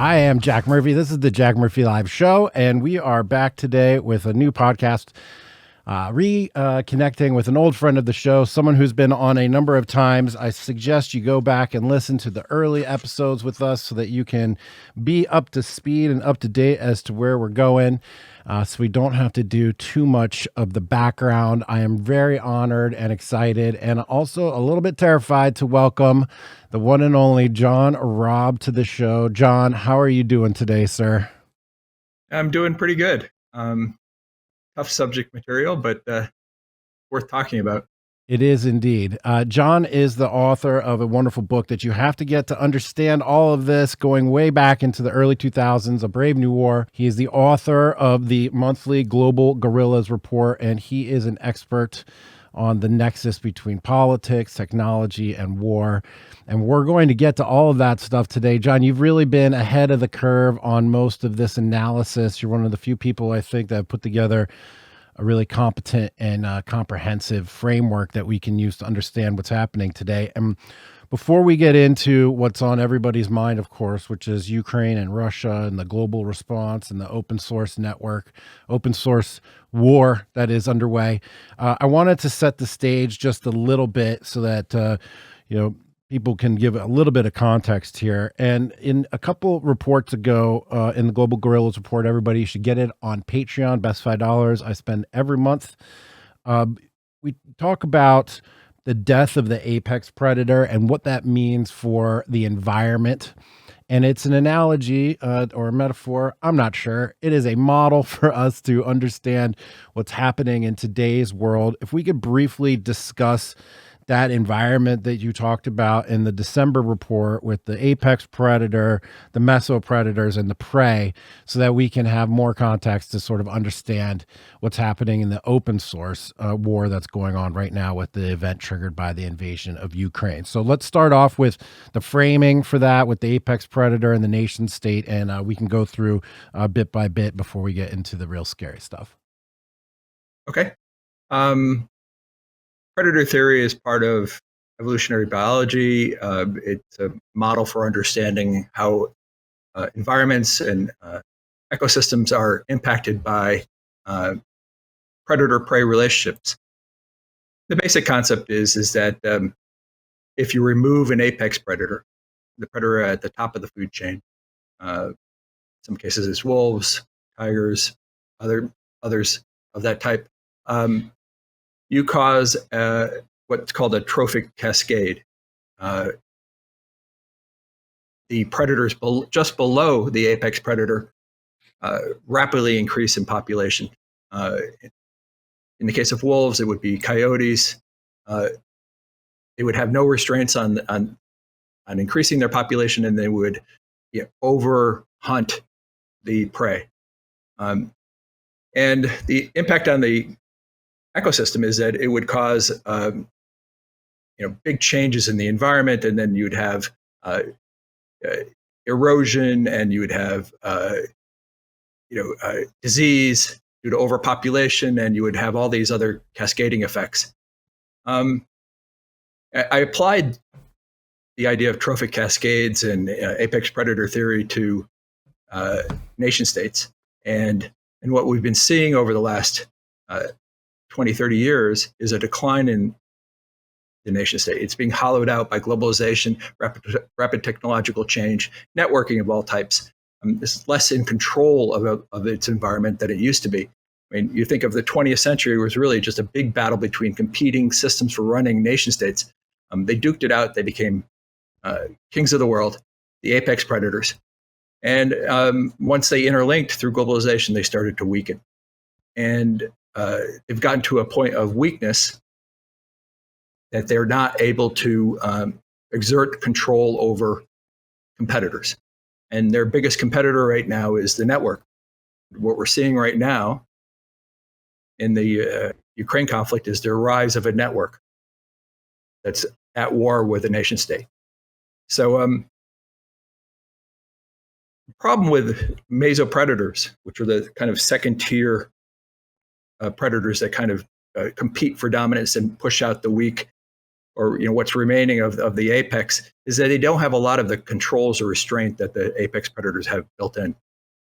I am Jack Murphy. This is the Jack Murphy Live Show, and we are back today with a new podcast, reconnecting with an old friend of the show, someone who's been on a number of times. I suggest you go back and listen to the early episodes with us so that you can be up to speed and up to date as to where we're going. So we don't have to do too much of the background. I am very honored and excited and also a little bit terrified to welcome the one and only John Robb to the show. John, how are you doing today, sir? I'm doing pretty good. Tough subject material, but worth talking about. It is indeed. John is the author of a wonderful book that you have to get to understand all of this, going way back into the early 2000s, A Brave New War. He is the author of the monthly Global Guerrillas Report, and he is an expert on the nexus between politics, technology, and war. And we're going to get to all of that stuff today. John, you've really been ahead of the curve on most of this analysis. You're one of the few people, I think, that have put together a really competent and comprehensive framework that we can use to understand what's happening today. And before we get into what's on everybody's mind, of course, which is Ukraine and Russia and the global response and the open source network, open source war that is underway, I wanted to set the stage just a little bit so that, people can give a little bit of context here. And in a couple reports ago, in the Global Guerrillas Report, everybody should get it on Patreon, best $5 I spend every month. We talk about the death of the apex predator and what that means for the environment. And it's an analogy or a metaphor, I'm not sure. It is a model for us to understand what's happening in today's world. If we could briefly discuss that environment that you talked about in the December report with the apex predator, the mesopredators, and the prey, so that we can have more context to sort of understand what's happening in the open source war that's going on right now with the event triggered by the invasion of Ukraine. So let's start off with the framing for that with the apex predator and the nation state, and we can go through bit by bit before we get into the real scary stuff. Okay. Predator theory is part of evolutionary biology. It's a model for understanding how environments and ecosystems are impacted by predator-prey relationships. The basic concept is that if you remove an apex predator, the predator at the top of the food chain, in some cases it's wolves, tigers, others of that type, you cause what's called a trophic cascade. The predators just below the apex predator rapidly increase in population. In the case of wolves, it would be coyotes. They would have no restraints on increasing their population, and they would over hunt the prey. And the impact on the ecosystem is that it would cause big changes in the environment, and then you'd have erosion, and you would have disease due to overpopulation, and you would have all these other cascading effects. I applied the idea of trophic cascades and apex predator theory to nation states, and what we've been seeing over the last 20, 30 years is a decline in the nation state. It's being hollowed out by globalization, rapid technological change, networking of all types. It's less in control of its environment than it used to be. I mean, you think of the 20th century was really just a big battle between competing systems for running nation states. They duked it out. They became kings of the world, the apex predators. And once they interlinked through globalization, they started to weaken. And they've gotten to a point of weakness that they're not able to exert control over competitors. And their biggest competitor right now is the network. What we're seeing right now in the Ukraine conflict is the rise of a network that's at war with a nation state. So the problem with mesopredators, which are the kind of second tier predators that kind of compete for dominance and push out the weak, or what's remaining of the apex, is that they don't have a lot of the controls or restraint that the apex predators have built in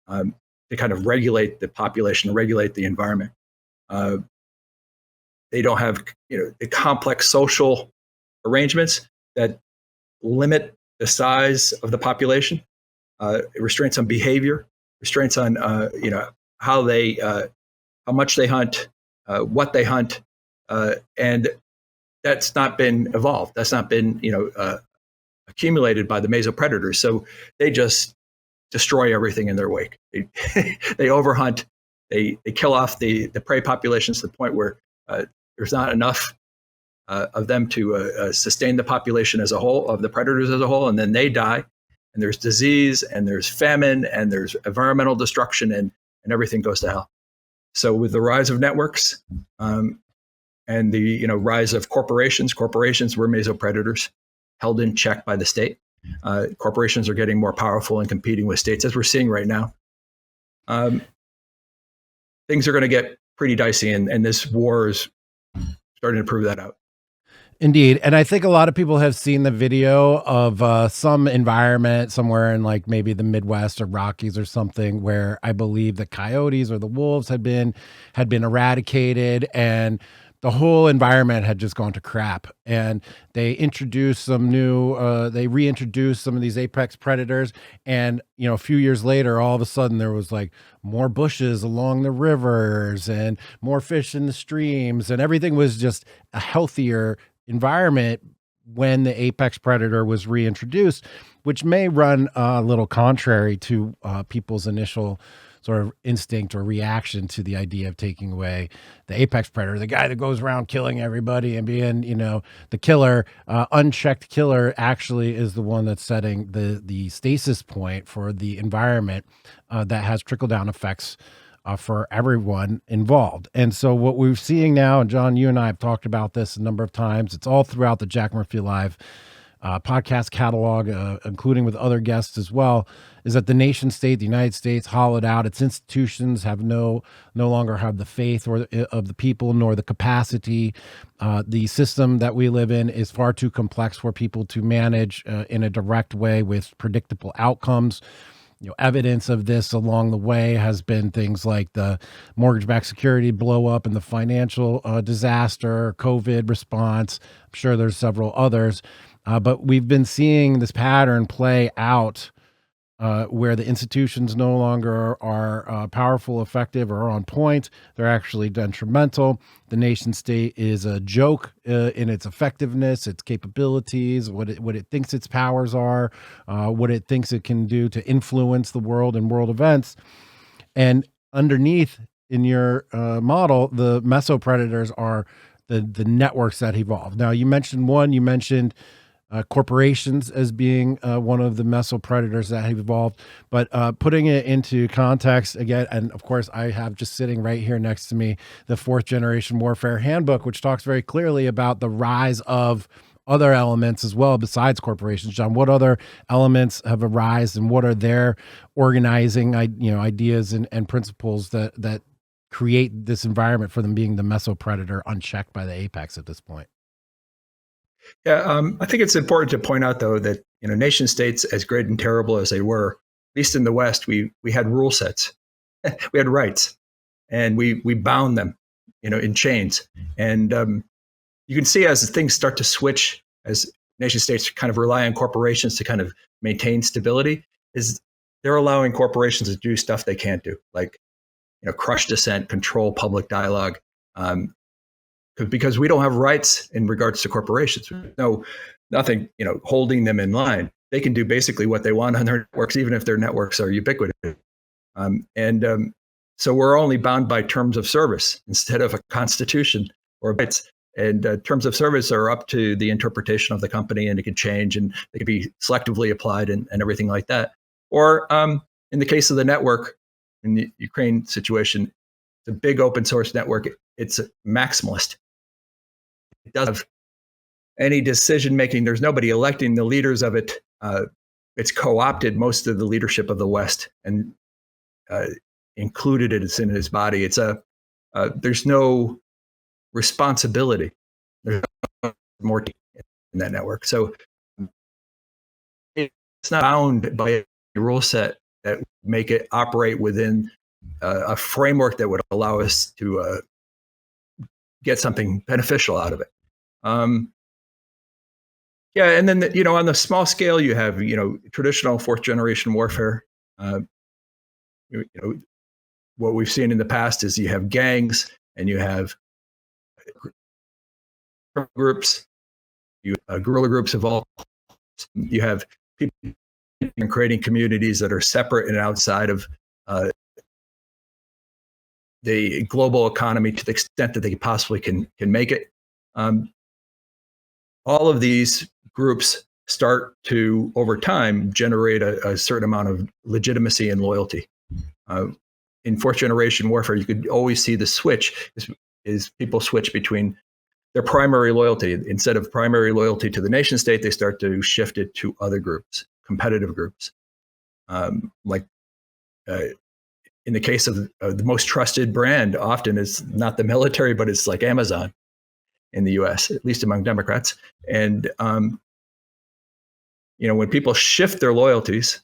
to kind of regulate the population, regulate the environment. They don't have the complex social arrangements that limit the size of the population, restraints on behavior, restraints on how much they hunt, what they hunt, and that's not been evolved. That's not been accumulated by the mesopredators. So they just destroy everything in their wake. They overhunt. They kill off the prey populations to the point where there's not enough of them to sustain the population as a whole, of the predators as a whole, and then they die. And there's disease, and there's famine, and there's environmental destruction, and everything goes to hell. So with the rise of networks and the rise of corporations were mesopredators held in check by the state. Corporations are getting more powerful and competing with states, as we're seeing right now. Things are going to get pretty dicey, and this war is starting to prove that out. Indeed. And I think a lot of people have seen the video of some environment somewhere in like maybe the Midwest or Rockies or something, where I believe the coyotes or the wolves had been eradicated, and the whole environment had just gone to crap. And they introduced some new, they reintroduced some of these apex predators. And, a few years later, all of a sudden there was like more bushes along the rivers and more fish in the streams, and everything was just a healthier environment when the apex predator was reintroduced, which may run a little contrary to people's initial sort of instinct or reaction to the idea of taking away the apex predator, the guy that goes around killing everybody and being, the killer. Unchecked killer actually is the one that's setting the stasis point for the environment that has trickle-down effects for everyone involved. And so what we're seeing now, and John, you and I have talked about this a number of times, it's all throughout the Jack Murphy Live podcast catalog, including with other guests as well, is that the nation state, the United States, hollowed out. Its institutions have no longer have the faith of the people, nor the capacity. The system that we live in is far too complex for people to manage in a direct way with predictable outcomes. Evidence of this along the way has been things like the mortgage-backed security blow up and the financial disaster, COVID response. I'm sure there's several others. But we've been seeing this pattern play out where the institutions no longer are powerful, effective, or on point. They're actually detrimental. The nation state is a joke in its effectiveness, its capabilities, what it thinks its powers are, what it thinks it can do to influence the world and world events. And underneath in your model, the mesopredators are the networks that evolve. Now, you mentioned corporations as being one of the mesopredators that have evolved, but putting it into context again, and of course I have just sitting right here next to me the 4th Generation Warfare Handbook, which talks very clearly about the rise of other elements as well besides corporations. John, what other elements have arisen, and what are their organizing ideas and principles that create this environment for them being the mesopredator unchecked by the apex at this point? Yeah, I think it's important to point out, though, that nation states, as great and terrible as they were, at least in the West, we had rule sets, we had rights, and we bound them, in chains. And you can see as things start to switch, as nation states kind of rely on corporations to kind of maintain stability, is they're allowing corporations to do stuff they can't do, like crush dissent, control public dialogue. Because we don't have rights in regards to corporations. Nothing, holding them in line. They can do basically what they want on their networks, even if their networks are ubiquitous. So we're only bound by terms of service instead of a constitution or rights. And terms of service are up to the interpretation of the company, and it can change, and they can be selectively applied and everything like that. Or in the case of the network, in the Ukraine situation, it's a big open source network. It's maximalist. It doesn't have any decision making. There's nobody electing the leaders of it. It's co-opted most of the leadership of the West and included it in its body. There's no responsibility. There's more. that network. So it's not bound by a rule set that make it operate within a framework that would allow us to get something beneficial out of it. Yeah, and then on the small scale, you have traditional fourth generation warfare. What we've seen in the past is you have gangs and you have groups, guerrilla groups of all. You have people creating communities that are separate and outside of the global economy to the extent that they possibly can make it. All of these groups start to, over time, generate a certain amount of legitimacy and loyalty. In fourth generation warfare, you could always see the switch is people switch between their primary loyalty. Instead of primary loyalty to the nation state, they start to shift it to other groups, competitive groups. In the case of the most trusted brand, often is not the military, but it's like Amazon in the US, at least among Democrats. And, when people shift their loyalties,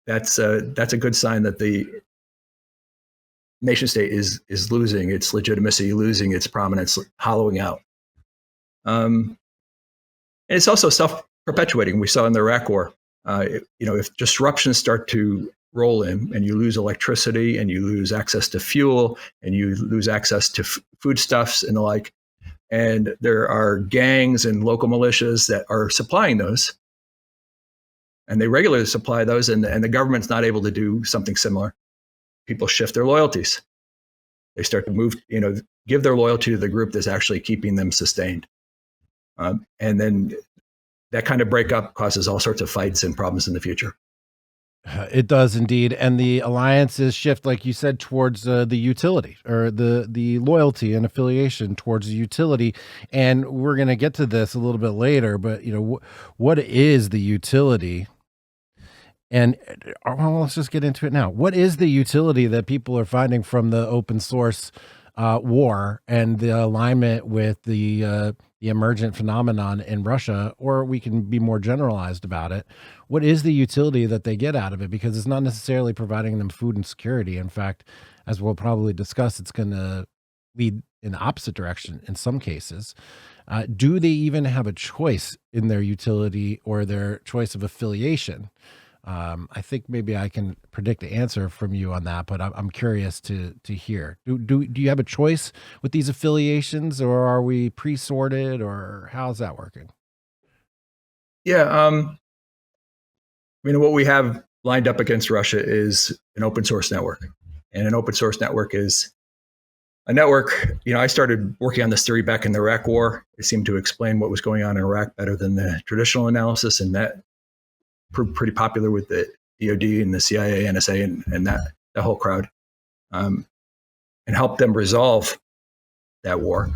that's a good sign that the nation state is losing its legitimacy, losing its prominence, hollowing out. And it's also self-perpetuating. We saw in the Iraq War, if disruptions start to roll in and you lose electricity and you lose access to fuel and you lose access to foodstuffs and the like, and there are gangs and local militias that are supplying those, and they regularly supply those, and the government's not able to do something similar, people shift their loyalties. They start to move, give their loyalty to the group that's actually keeping them sustained. And then that kind of breakup causes all sorts of fights and problems in the future. It does indeed, and the alliances shift, like you said, towards the utility, or the loyalty and affiliation towards the utility. And we're going to get to this a little bit later, but what is the utility? And well, let's just get into it now. What is the utility that people are finding from the open source war and the alignment with the emergent phenomenon in Russia? Or we can be more generalized about it. What is the utility that they get out of it? Because it's not necessarily providing them food and security. In fact, as we'll probably discuss, it's going to lead in the opposite direction in some cases. Do they even have a choice in their utility or their choice of affiliation? I think maybe I can predict the answer from you on that, but I'm curious to hear. Do you have a choice with these affiliations, or are we pre-sorted, or how's that working? Yeah, what we have lined up against Russia is an open source network, and an open source network is a network. I started working on this theory back in the Iraq War. It seemed to explain what was going on in Iraq better than the traditional analysis, and that pretty popular with the DoD and the CIA, NSA, and that whole crowd, and help them resolve that war.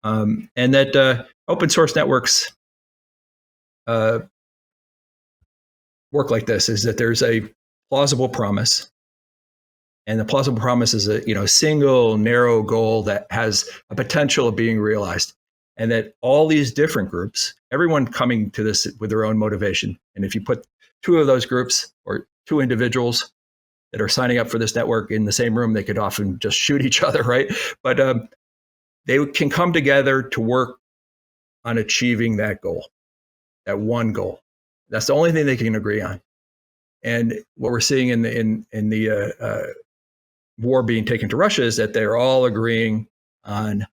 And that open source networks work like this: is that there's a plausible promise, and the plausible promise is a single narrow goal that has a potential of being realized. And that all these different groups, everyone coming to this with their own motivation. And if you put two of those groups or two individuals that are signing up for this network in the same room, they could often just shoot each other, right? But they can come together to work on achieving that goal, that one goal. That's the only thing they can agree on. And what we're seeing in the war being taken to Russia is that they're all agreeing on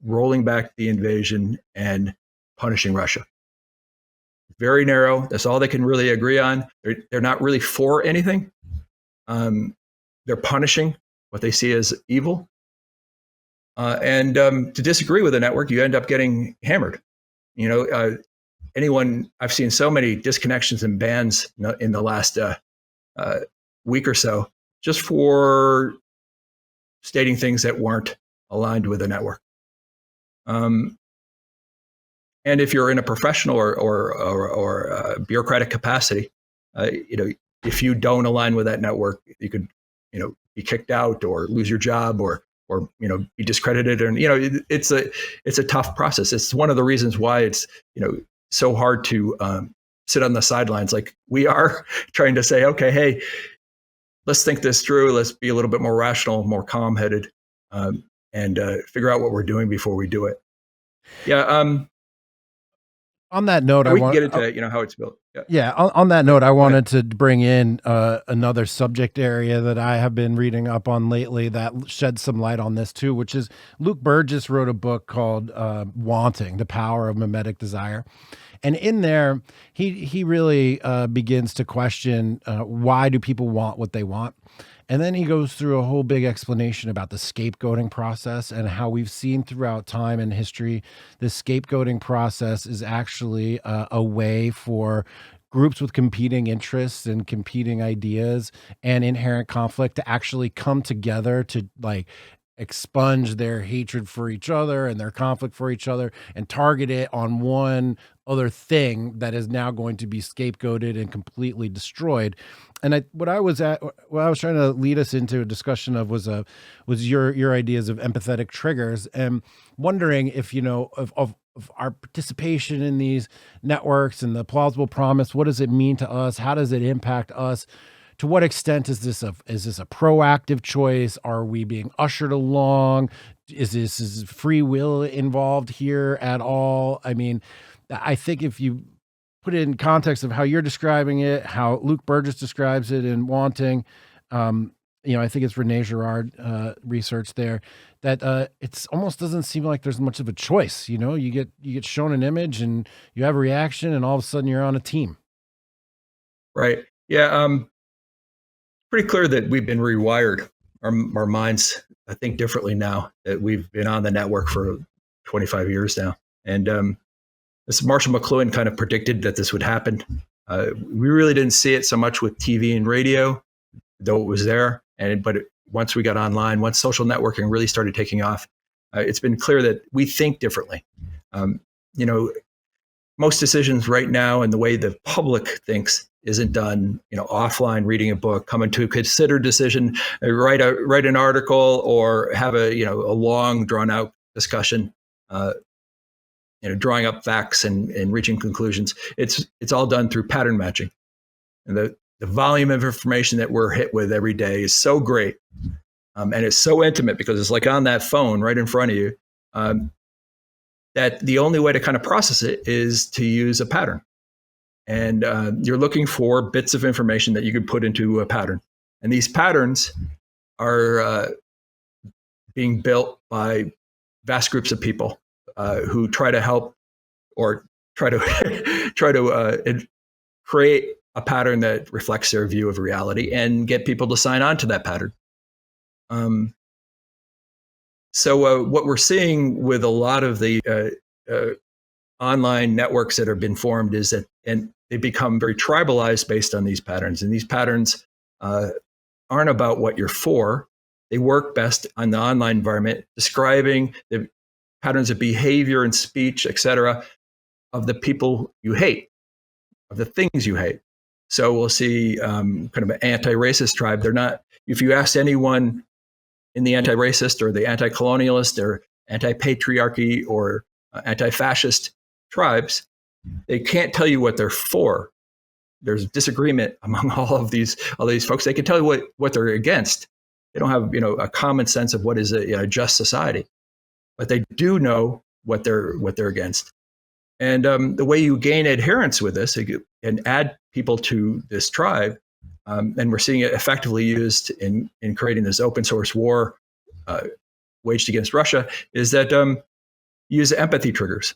rolling back the invasion and punishing Russia. Very narrow. That's all they can really agree on. They're not really for anything. They're punishing what they see as evil. And to disagree with the network, you end up getting hammered. I've seen so many disconnections and bans in the last week or so, just for stating things that weren't aligned with the network. And if you're in a professional or bureaucratic capacity, if you don't align with that network, you could, be kicked out or lose your job or or be discredited, and it's a tough process. It's one of the reasons why it's so hard to sit on the sidelines like we are, trying to say, okay, hey, let's think this through. Let's be a little bit more rational, more calm-headed, and figure out what we're doing before we do it. Yeah. On that note, we can get into how it's built. Yeah. On that note, I wanted to bring in another subject area that I have been reading up on lately that sheds some light on this too, which is Luke Burgess wrote a book called Wanting, The Power of Mimetic Desire. And in there, he really begins to question why do people want what they want? And then he goes through a whole big explanation about the scapegoating process and how we've seen throughout time and history, the scapegoating process is actually a way for groups with competing interests and competing ideas and inherent conflict to actually come together to like expunge their hatred for each other and their conflict for each other and target it on one other thing that is now going to be scapegoated and completely destroyed. And what I was trying to lead us into a discussion of was your ideas of empathetic triggers, and wondering if of our participation in these networks and the plausible promise, what does it mean to us? How does it impact us? To what extent is this a proactive choice? Are we being ushered along? Is free will involved here at all? I mean, I think if you put it in context of how you're describing it, how Luke Burgess describes it in Wanting, I think it's Renee Girard research there, that it's almost doesn't seem like there's much of a choice. You get shown an image and you have a reaction, and all of a sudden you're on a team. Right. Yeah. Pretty clear that we've been rewired. Our minds, I think, differently now that we've been on the network for 25 years now. And this Marshall McLuhan kind of predicted that this would happen. We really didn't see it so much with TV and radio, though it was there. But once we got online, once social networking really started taking off, it's been clear that we think differently. Most decisions right now and the way the public thinks isn't done, offline, reading a book, coming to a considered decision, write an article, or have a long drawn out discussion, drawing up facts and reaching conclusions. It's all done through pattern matching. And the volume of information that we're hit with every day is so great. And it's so intimate because it's like on that phone right in front of you, that the only way to kind of process it is to use a pattern. And you're looking for bits of information that you could put into a pattern. And these patterns are being built by vast groups of people who try to help or try to create a pattern that reflects their view of reality and get people to sign on to that pattern. So what we're seeing with a lot of the online networks that have been formed is that, and they become very tribalized based on these patterns. And these patterns aren't about what you're for. They work best on the online environment, describing the patterns of behavior and speech, et cetera, of the people you hate, of the things you hate. So we'll see kind of an anti-racist tribe. They're not, if you ask anyone in the anti-racist or the anti-colonialist or anti-patriarchy or anti-fascist tribes, they can't tell you what they're for. There's disagreement among all these folks. They can tell you what they're against. They don't have a common sense of what is a just society, but they do know what they're against. And the way you gain adherence with this and add people to this tribe, and we're seeing it effectively used in creating this open source war waged against Russia, is that use empathy triggers.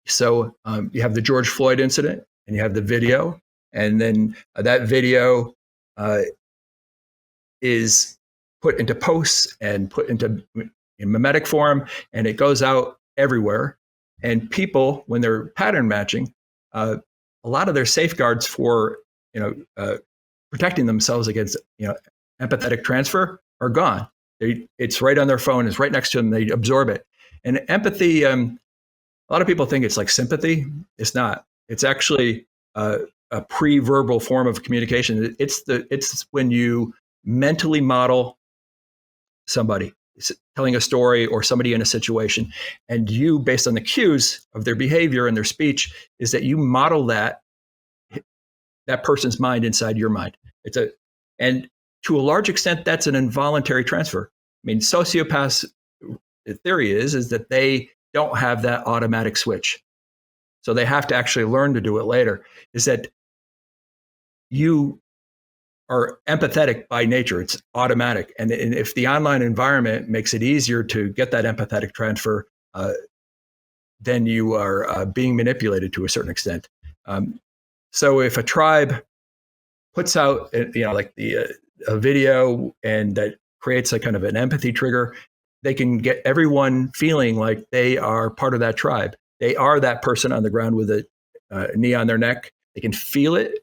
So you have the George Floyd incident, and you have the video, and then that video is put into posts and put into mimetic form, and it goes out everywhere. And people, when they're pattern matching, a lot of their safeguards for protecting themselves against empathetic transfer are gone. It's right on their phone. It's right next to them. They absorb it. And empathy, a lot of people think it's like sympathy. It's not. It's actually a pre-verbal form of communication. It's when you mentally model somebody. telling a story or somebody in a situation, and you, based on the cues of their behavior and their speech, is that you model that person's mind inside your mind. And to a large extent, that's an involuntary transfer. I mean, sociopaths' theory is that they don't have that automatic switch. So they have to actually learn to do it later. Is that you are empathetic by nature. It's automatic. And if the online environment makes it easier to get that empathetic transfer, then you are being manipulated to a certain extent. So if a tribe puts out, like a video and that creates a kind of an empathy trigger, they can get everyone feeling like they are part of that tribe. They are that person on the ground with a knee on their neck. They can feel it.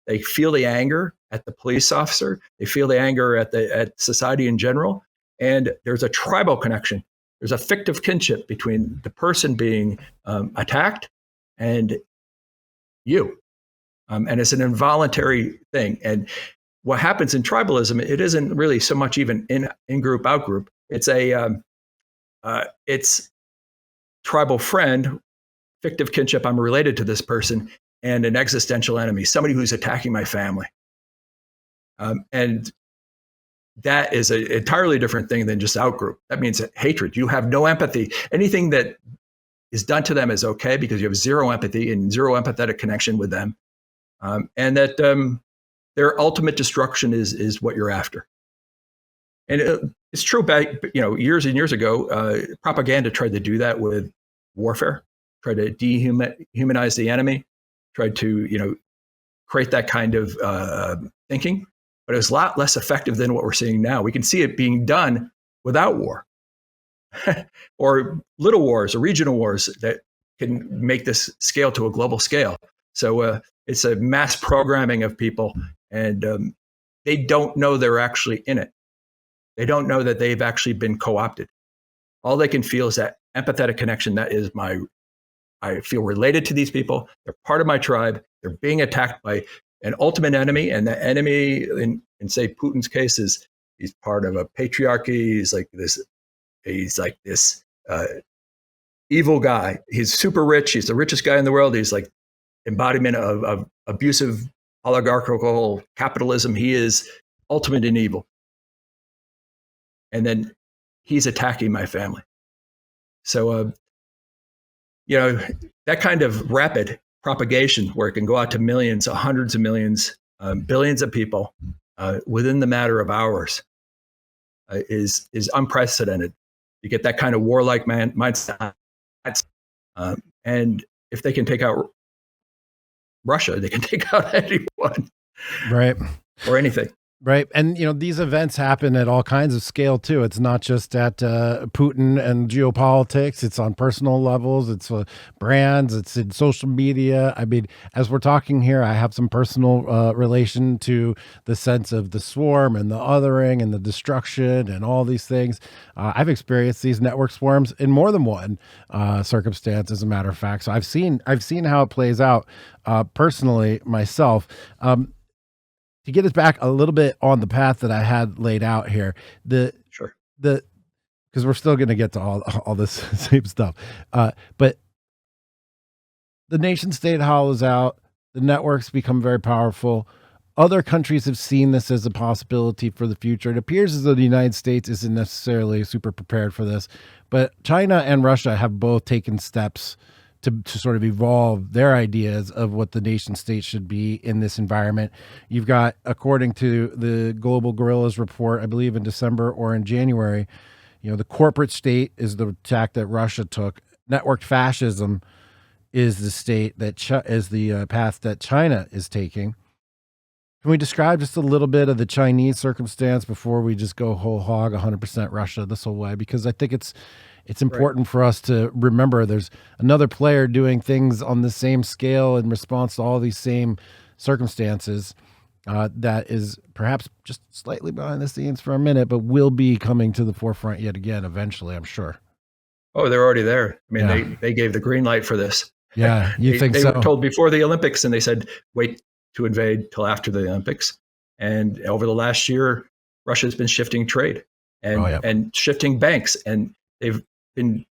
They feel the anger at the police officer. They feel the anger at society in general. And there's a tribal connection. There's a fictive kinship between the person being attacked and you. And it's an involuntary thing. And what happens in tribalism, it isn't really so much even in group, out group. It's it's tribal friend, fictive kinship. I'm related to this person, and an existential enemy, somebody who's attacking my family. And that is an entirely different thing than just out group. That means hatred. You have no empathy. Anything that is done to them is okay because you have zero empathy and zero empathetic connection with them. And that their ultimate destruction is what you're after. And it's true back, years and years ago, propaganda tried to do that with warfare, tried to dehumanize the enemy, tried to, create that kind of thinking, but it was a lot less effective than what we're seeing now. We can see it being done without war or little wars or regional wars that can make this scale to a global scale. So it's a mass programming of people, and they don't know they're actually in it. They don't know that they've actually been co-opted. All they can feel is that empathetic connection. That is I feel related to these people. They're part of my tribe. They're being attacked by an ultimate enemy. And the enemy, in say Putin's case, he's part of a patriarchy. He's like this evil guy. He's super rich. He's the richest guy in the world. He's like embodiment of abusive oligarchical capitalism. He is ultimate in evil. And then he's attacking my family. So, that kind of rapid propagation where it can go out to millions, hundreds of millions, billions of people within the matter of hours is unprecedented. You get that kind of warlike mindset. And if they can take out Russia, they can take out anyone. Right. Or anything. Right. And, these events happen at all kinds of scale, too. It's not just at Putin and geopolitics. It's on personal levels. It's brands. It's in social media. I mean, as we're talking here, I have some personal relation to the sense of the swarm and the othering and the destruction and all these things. I've experienced these network swarms in more than one circumstance, as a matter of fact. So I've seen how it plays out personally myself. To get us back a little bit on the path that I had laid out here, because we're still going to get to all this same stuff, but the nation state hollows out, the networks become very powerful. Other countries have seen this as a possibility for the future. It appears as though the United States isn't necessarily super prepared for this, but China and Russia have both taken steps to sort of evolve their ideas of what the nation state should be in this environment. You've got, according to the Global Guerrillas Report, I believe in December or in January, the corporate state is the tack that Russia took. Networked fascism is the state that is the path that China is taking. Can we describe just a little bit of the Chinese circumstance before we just go whole hog 100% Russia this whole way? Because I think it's important for us to remember there's another player doing things on the same scale in response to all these same circumstances that is perhaps just slightly behind the scenes for a minute, but will be coming to the forefront yet again eventually, I'm sure. Oh, they're already there. I mean, they gave the green light for this. Yeah, they were told before the Olympics, and they said, wait to invade till after the Olympics. And over the last year, Russia's been shifting trade. and shifting banks. And they've been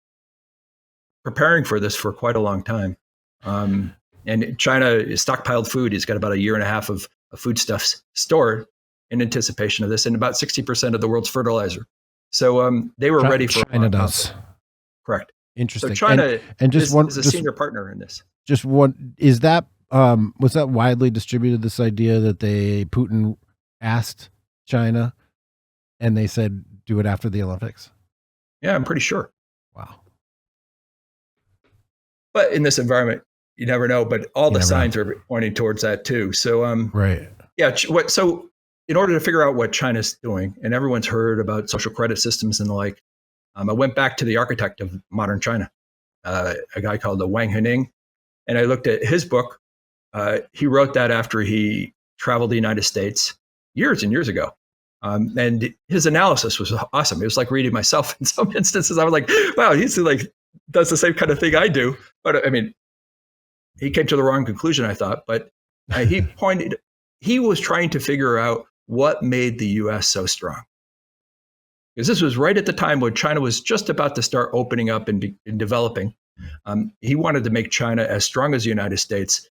preparing for this for quite a long time. And China stockpiled food. It's got about 1.5 years of foodstuffs stored in anticipation of this, and about 60% of the world's fertilizer. So they were ready for China does. Correct. Interesting. So China and just is a senior partner in this. Just one, is that was that widely distributed, this idea that Putin asked China and they said do it after the Olympics? Yeah, I'm pretty sure. Wow. But in this environment, you never know. But all the signs are pointing towards that too. So right. Yeah. So in order to figure out what China's doing, and everyone's heard about social credit systems and the like, I went back to the architect of modern China, a guy called Wang Huning, and I looked at his book. He wrote that after he traveled the United States years and years ago. And his analysis was awesome. It was like reading myself in some instances. I was like, wow, he's like, does the same kind of thing I do. But I mean, he came to the wrong conclusion, I thought. But he was trying to figure out what made the US so strong. Because this was right at the time when China was just about to start opening up and developing. He wanted to make China as strong as the United States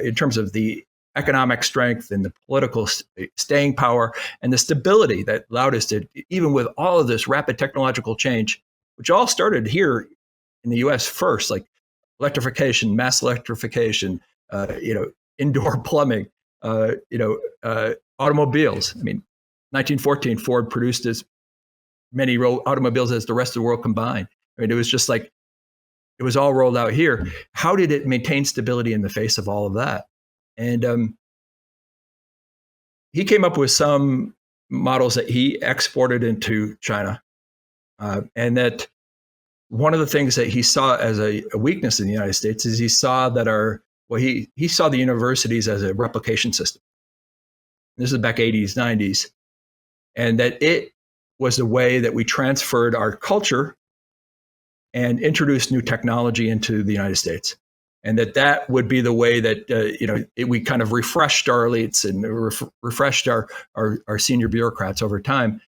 in terms of the economic strength and the political staying power and the stability that allowed us to, even with all of this rapid technological change, which all started here in the US first, like electrification, mass electrification, indoor plumbing, automobiles. I mean, 1914, Ford produced as many automobiles as the rest of the world combined. I mean, it was just like, it was all rolled out here. How did it maintain stability in the face of all of that? And he came up with some models that he exported into China. And that one of the things that he saw as a weakness in the United States is he saw that he saw the universities as a replication system. This is back 80s, 90s. And that it was the way that we transferred our culture and introduced new technology into the United States. And that would be the way that we kind of refreshed our elites and refreshed our senior bureaucrats over time,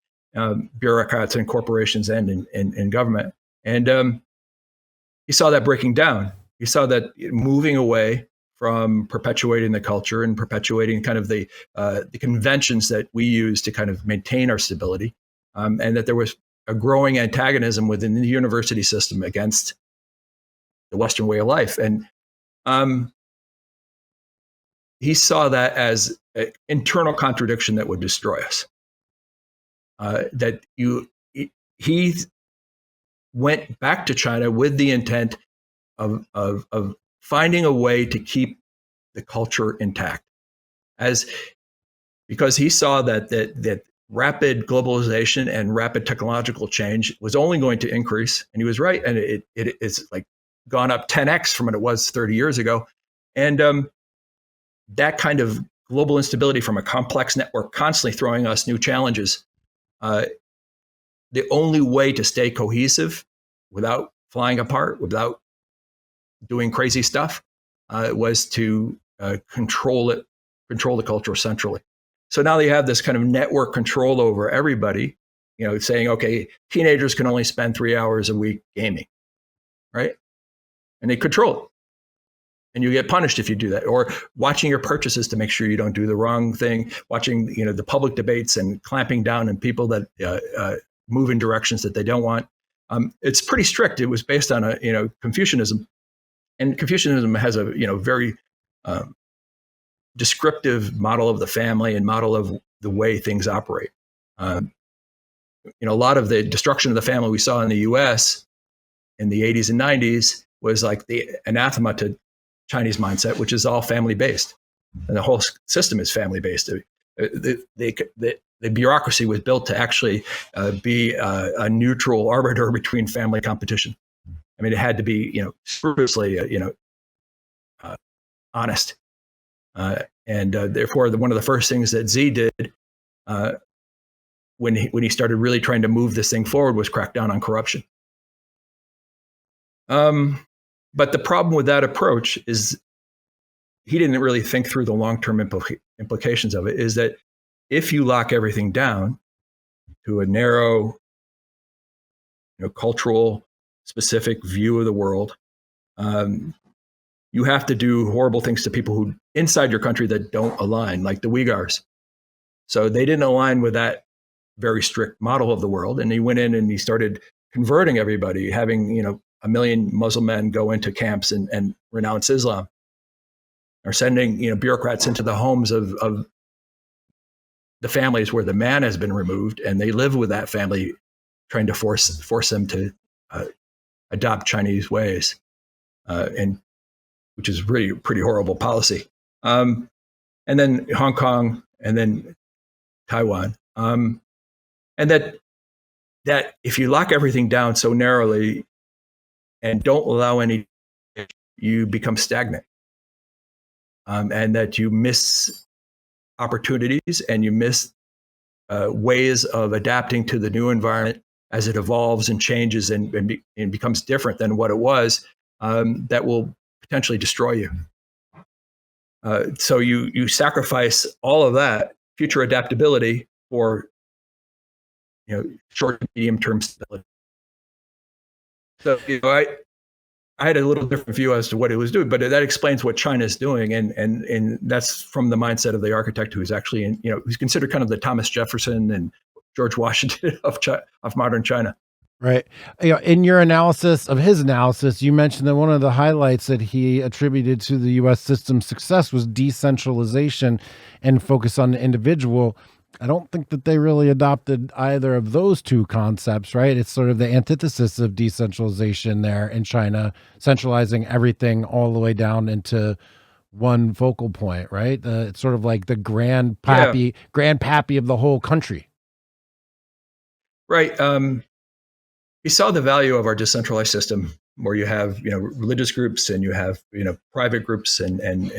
bureaucrats in corporations and in government. And he saw that breaking down. He saw that moving away from perpetuating the culture and perpetuating kind of the conventions that we use to kind of maintain our stability, and that there was a growing antagonism within the university system against the Western way of life. And he saw that as an internal contradiction that would destroy us. He went back to China with the intent of finding a way to keep the culture intact, because he saw that rapid globalization and rapid technological change was only going to increase, and he was right. And it's like gone up 10x from what it was 30 years ago. And that kind of global instability from a complex network constantly throwing us new challenges. The only way to stay cohesive without flying apart, without doing crazy stuff, was to control the culture centrally. So now they have this kind of network control over everybody, saying, okay, teenagers can only spend 3 hours a week gaming, right? And they control it. And you get punished if you do that, or watching your purchases to make sure you don't do the wrong thing, watching the public debates and clamping down on people that move in directions that they don't want. It's pretty strict. It was based on Confucianism, and Confucianism has a very descriptive model of the family and model of the way things operate. A lot of the destruction of the family we saw in the U.S. in the 80s and 90s was like the anathema to Chinese mindset, which is all family-based. And the whole system is family-based. The bureaucracy was built to actually be a neutral arbiter between family competition. I mean, it had to be, scrupulously, honest. And therefore, one of the first things that Xi did when he started really trying to move this thing forward was crack down on corruption. But the problem with that approach is he didn't really think through the long-term implications of it, is that if you lock everything down to a narrow cultural specific view of the world. You have to do horrible things to people who inside your country that don't align, like the Uyghurs. So they didn't align with that very strict model of the world. And he went in and he started converting everybody, having, 1 million Muslim men go into camps and renounce Islam, or sending, bureaucrats into the homes of the families where the man has been removed, and they live with that family, trying to force them to adopt Chinese ways, and which is pretty horrible policy. And then Hong Kong, and then Taiwan, and that if you lock everything down so narrowly and don't allow any, you become stagnant, and that you miss opportunities and you miss ways of adapting to the new environment as it evolves and changes and becomes different than what it was, that will potentially destroy you. So you sacrifice all of that future adaptability for short to medium term stability. So I had a little different view as to what it was doing, but that explains what China is doing, and that's from the mindset of the architect who's actually who's considered kind of the Thomas Jefferson and George Washington of modern China. Right. In your analysis of his analysis, you mentioned that one of the highlights that he attributed to the U.S. system's success was decentralization and focus on the individual. I don't think that they really adopted either of those two concepts, right? It's sort of the antithesis of decentralization there in China, centralizing everything all the way down into one focal point, right? It's sort of like the grandpappy of the whole country. Right. We saw the value of our decentralized system, where you have religious groups, and you have private groups, and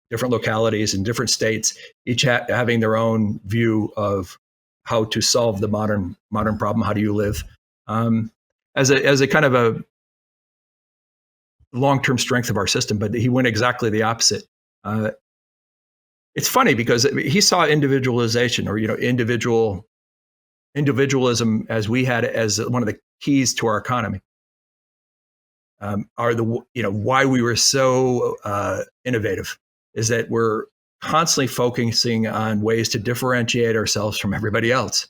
different localities and different states, each having their own view of how to solve the modern problem. How do you live? As a kind of a long-term strength of our system, but he went exactly the opposite. It's funny because he saw individualization, or individualism, as we had it, as one of the keys to our economy. Why we were so innovative is that we're constantly focusing on ways to differentiate ourselves from everybody else,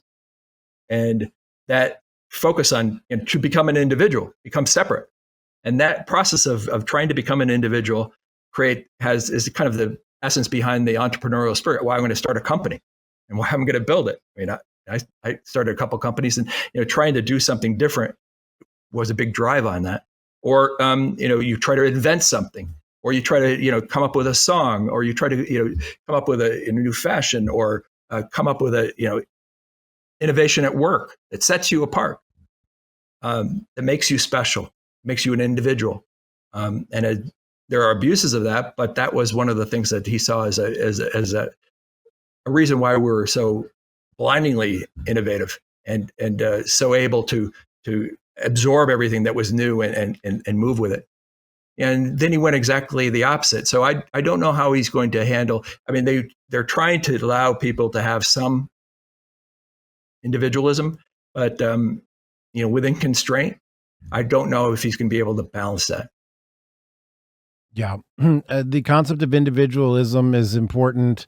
and that focus on to become an individual, become separate, and that process of trying to become an individual is kind of the essence behind the entrepreneurial spirit. Why I'm going to start a company, and why I'm going to build it. I mean, I started a couple companies, and trying to do something different was a big drive on that. Or you try to invent something, or you try to come up with a song, or you try to come up with a new fashion, or come up with a innovation at work that sets you apart, that makes you special, makes you an individual. There are abuses of that, but that was one of the things that he saw as a reason why we were so blindingly innovative and so able to absorb everything that was new and move with it. And then he went exactly the opposite. So I don't know how he's going to handle. I mean, they're trying to allow people to have some individualism, but within constraint. I don't know if he's going to be able to balance that. Yeah, the concept of individualism is important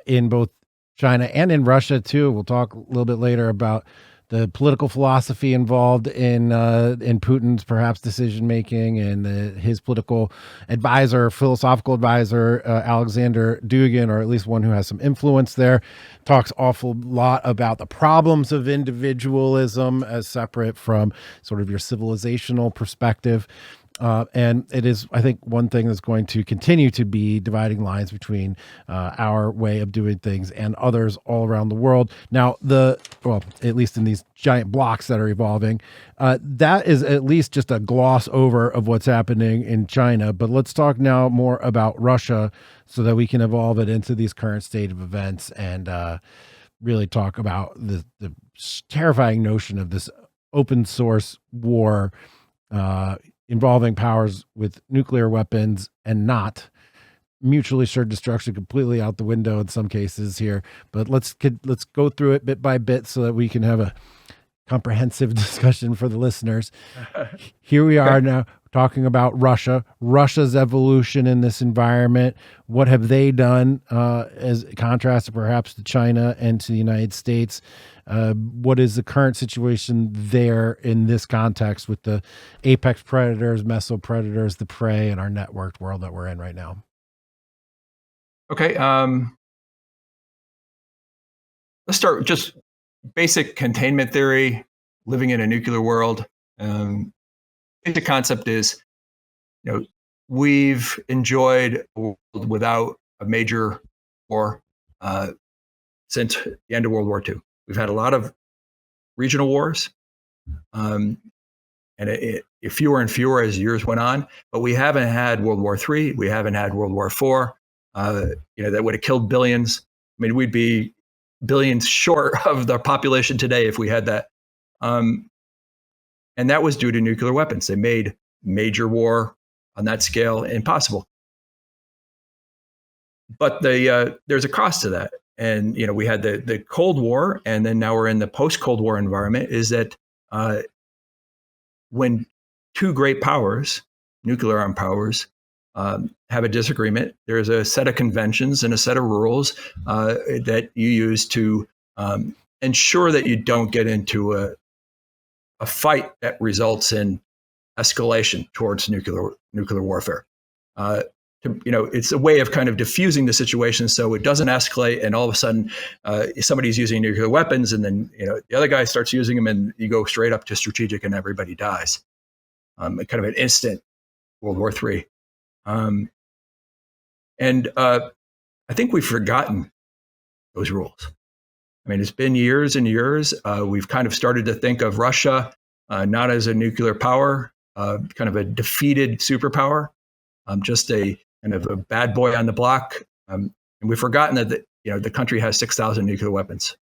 in both China and in Russia too. We'll talk a little bit later about the political philosophy involved in Putin's perhaps decision making, and his political advisor, philosophical advisor, Alexander Dugin, or at least one who has some influence there, talks awful lot about the problems of individualism as separate from sort of your civilizational perspective. And it is, I think, one thing that's going to continue to be dividing lines between our way of doing things and others all around the world. Now, at least in these giant blocks that are evolving, that is at least just a gloss over of what's happening in China. But let's talk now more about Russia so that we can evolve it into these current state of events and really talk about the terrifying notion of this open source war involving powers with nuclear weapons and not mutually assured destruction, completely out the window in some cases here. But let's go through it bit by bit so that we can have a comprehensive discussion for the listeners. Here we are now talking about Russia's evolution in this environment. What have they done as contrasted perhaps to China and to the United States? What is the current situation there in this context with the apex predators, mesopredators, the prey, and our networked world that we're in right now? Okay. Let's start with just basic containment theory, living in a nuclear world. Basic concept is, we've enjoyed a world without a major war since the end of World War II. We've had a lot of regional wars, and fewer and fewer as years went on. But we haven't had World War III. We haven't had World War IV. That would have killed billions. I mean, we'd be billions short of the population today if we had that. And that was due to nuclear weapons. They made major war on that scale impossible. But there's a cost to that. And we had the Cold War, and then now we're in the post-Cold War environment, is that when two great powers, nuclear armed powers, have a disagreement, there's a set of conventions and a set of rules that you use to ensure that you don't get into a fight that results in escalation towards nuclear warfare. It's a way of kind of diffusing the situation so it doesn't escalate, and all of a sudden somebody's using nuclear weapons, and then the other guy starts using them, and you go straight up to strategic, and everybody dies. Kind of an instant World War III. And I think we've forgotten those rules. I mean, it's been years and years. We've kind of started to think of Russia not as a nuclear power, kind of a defeated superpower, just a kind of a bad boy on the block. And we've forgotten that the country has 6,000 nuclear weapons.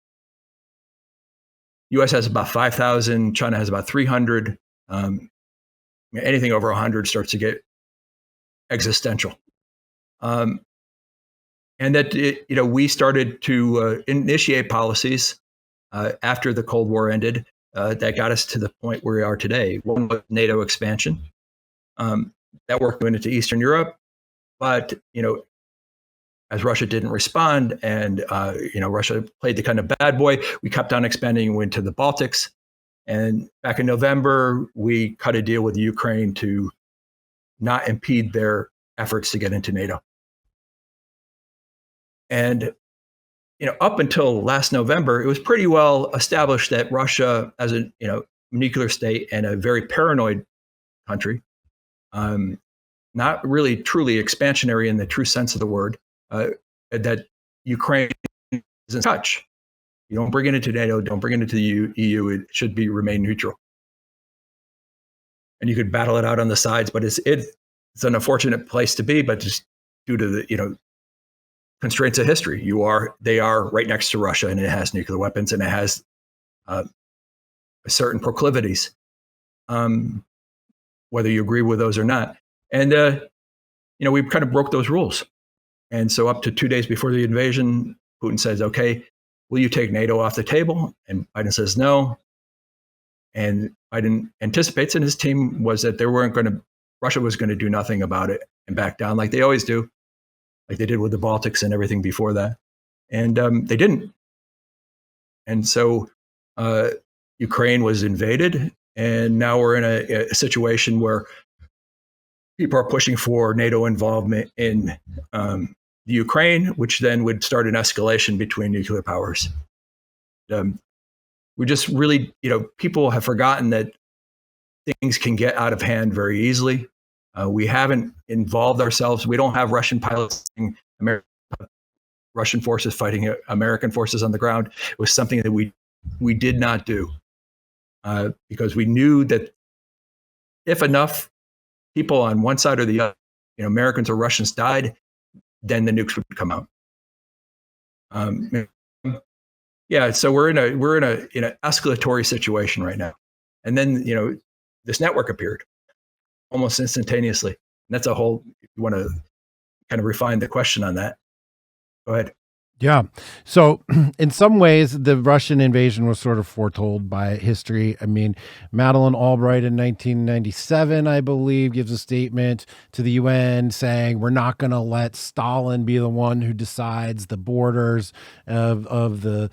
U.S. has about 5,000. China has about 300. Anything over 100 starts to get existential. And that we started to initiate policies after the Cold War ended that got us to the point where we are today. One was NATO expansion. That work went into Eastern Europe, but as Russia didn't respond, and Russia played the kind of bad boy, we kept on expanding and went to the Baltics. And back in November, we cut a deal with Ukraine to not impede their efforts to get into NATO. And up until last November, it was pretty well established that Russia, as a nuclear state and a very paranoid country, not really truly expansionary in the true sense of the word, that Ukraine is in touch. You don't bring it into NATO, don't bring it into the EU. It should remain neutral. And you could battle it out on the sides, but it's an unfortunate place to be. But just due to the constraints of history, they are right next to Russia, and it has nuclear weapons, and it has certain proclivities, whether you agree with those or not. And we kind of broke those rules. And so up to 2 days before the invasion, Putin says, "Okay, will you take NATO off the table?" And Biden says no. And Biden anticipates, and his team was that Russia was going to do nothing about it and back down like they always do, like they did with the Baltics and everything before that. And they didn't. And so Ukraine was invaded, and now we're in a situation where people are pushing for NATO involvement in the Ukraine, which then would start an escalation between nuclear powers. We just really, people have forgotten that things can get out of hand very easily. We haven't involved ourselves. We don't have Russian pilots, Russian forces fighting American forces on the ground. It was something that we did not do because we knew that if enough people on one side or the other, Americans or Russians died, then the nukes would come out. So we're in an escalatory situation right now. And then this network appeared almost instantaneously. And that's a whole. If you want to kind of refine the question on that, go ahead. Yeah. So, in some ways, the Russian invasion was sort of foretold by history. I mean, Madeleine Albright in 1997, I believe, gives a statement to the UN saying, "We're not going to let Stalin be the one who decides the borders of the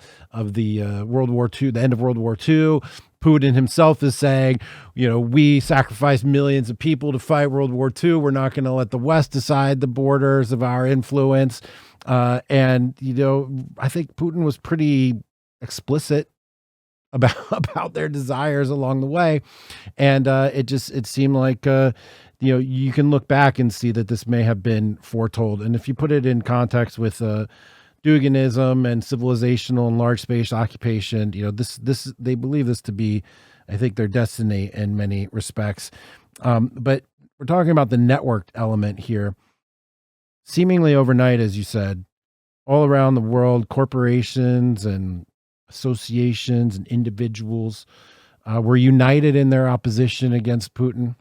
World War II, the end of World War II." Putin himself is saying, we sacrificed millions of people to fight World War II. We're not going to let the West decide the borders of our influence. And I think Putin was pretty explicit about about their desires along the way, and it seemed like you can look back and see that this may have been foretold. And if you put it in context with Duginism and civilizational and large space occupation, this they believe this to be, I think, their destiny in many respects. But we're talking about the networked element here. Seemingly overnight, as you said, all around the world, corporations and associations and individuals were united in their opposition against Putin.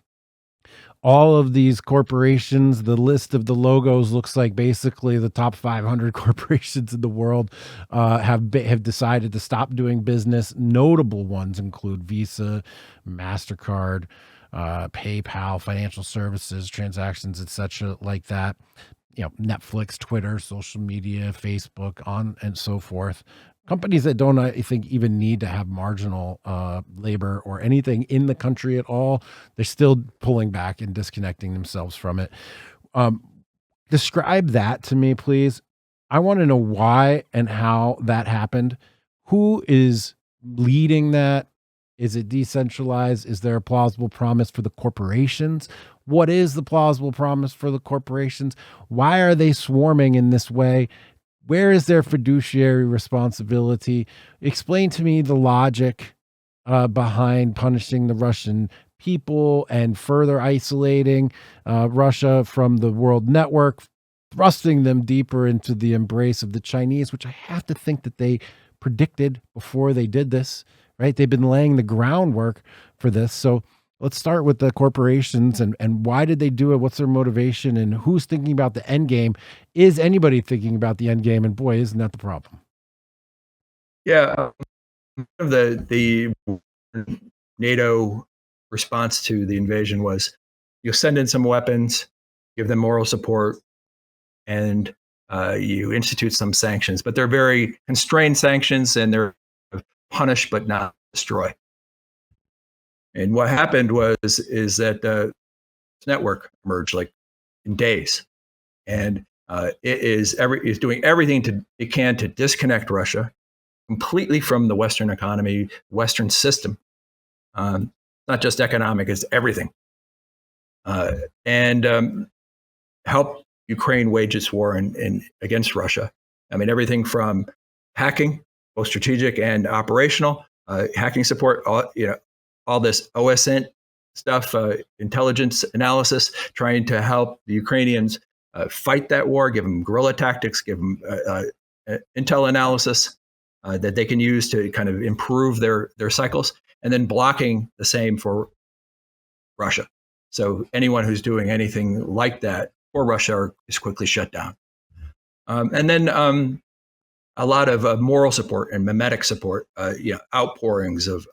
All of these corporations, the list of the logos looks like basically the top 500 corporations in the world have decided to stop doing business. Notable ones include Visa, MasterCard, PayPal, financial services, transactions, etc., like that. Netflix, Twitter, social media, Facebook, on and so forth. Companies that don't, I think, even need to have marginal labor or anything in the country at all, they're still pulling back and disconnecting themselves from it. Um, Describe that to me, please. I want to know why and how that happened. Who is leading that? Is it decentralized? Is there a plausible promise for the corporations? What is the plausible promise for the corporations? Why are they swarming in this way? Where is their fiduciary responsibility? Explain to me the logic behind punishing the Russian people and further isolating Russia from the world network, thrusting them deeper into the embrace of the Chinese, which I have to think that they predicted before they did this, right? They've been laying the groundwork for this. So let's start with the corporations and why did they do it? What's their motivation and who's thinking about the end game? Is anybody thinking about the end game? And boy, isn't that the problem? Yeah, the NATO response to the invasion was you send in some weapons, give them moral support, and you institute some sanctions. But they're very constrained sanctions, and they're punish but not destroy. And what happened is that the network emerged like in days, and is doing everything it can to disconnect Russia completely from the Western economy, Western system. Not just economic; it's everything, and help Ukraine wage its war against Russia. I mean, everything from hacking, both strategic and operational, hacking support, all this OSINT stuff, intelligence analysis, trying to help the Ukrainians fight that war, give them guerrilla tactics, give them intel analysis that they can use to kind of improve their cycles, and then blocking the same for Russia. So anyone who's doing anything like that for Russia is quickly shut down. And then a lot of moral support and mimetic support, outpourings of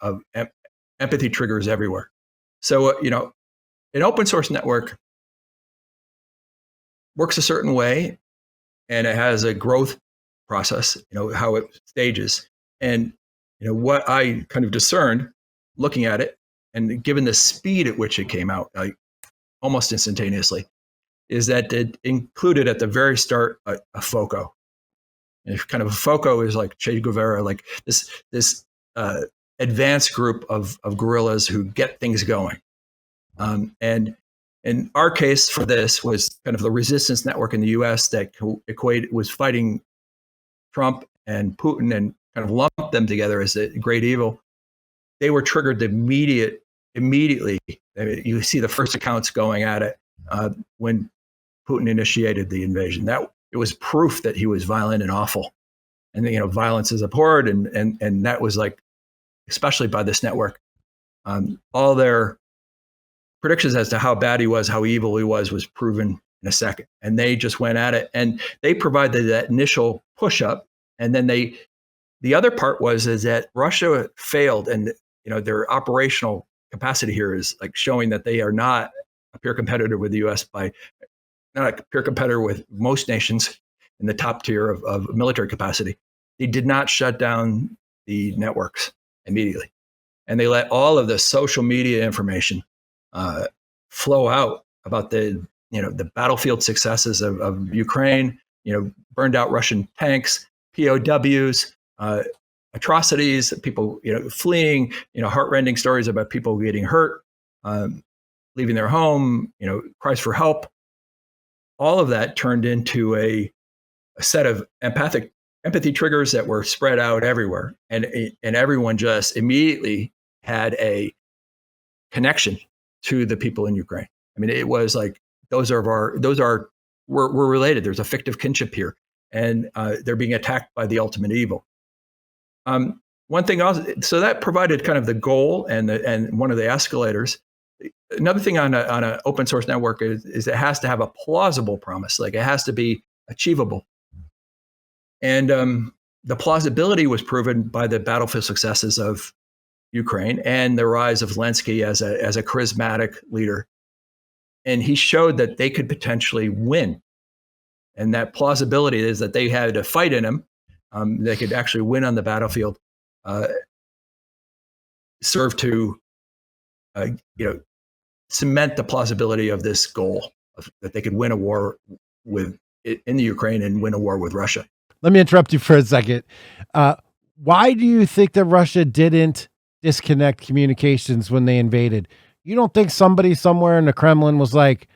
empathy triggers everywhere. So, an open source network works a certain way and it has a growth process, how it stages. And, what I kind of discerned looking at it and given the speed at which it came out, like almost instantaneously, is that it included at the very start a Foco. And kind of a Foco is like Che Guevara, like this advanced group of guerrillas who get things going. And in our case for this was kind of the resistance network in the U.S. that was fighting Trump and Putin and kind of lumped them together as a great evil. They were triggered immediately. I mean, you see the first accounts going at it when Putin initiated the invasion. That it was proof that he was violent and awful, and violence is abhorred, and that was like, especially by this network, all their predictions as to how bad he was, how evil he was proven in a second. And they just went at it, and they provided that initial push up. And then the other part is that Russia failed, and their operational capacity here is like showing that they are not a peer competitor with the U.S. by not a peer competitor with most nations in the top tier of military capacity. They did not shut down the networks immediately, and they let all of the social media information flow out about the battlefield successes of Ukraine, burned out Russian tanks, POWs, atrocities, people fleeing, heartrending stories about people getting hurt, leaving their home, cries for help. All of that turned into a set of empathy triggers that were spread out everywhere, and everyone just immediately had a connection to the people in Ukraine. I mean, it was like we're related. There's a fictive kinship here, and they're being attacked by the ultimate evil. One thing also, so that provided kind of the goal and one of the escalators. Another thing on an open source network is it has to have a plausible promise, like it has to be achievable. And the plausibility was proven by the battlefield successes of Ukraine and the rise of Zelensky as a charismatic leader. And he showed that they could potentially win. And that plausibility is that they had a fight in them. They could actually win on the battlefield, serve to cement the plausibility of this goal that they could win a war in the Ukraine and win a war with Russia. Let me interrupt you for a second. Why do you think that Russia didn't disconnect communications when they invaded? You don't think somebody somewhere in the Kremlin was like,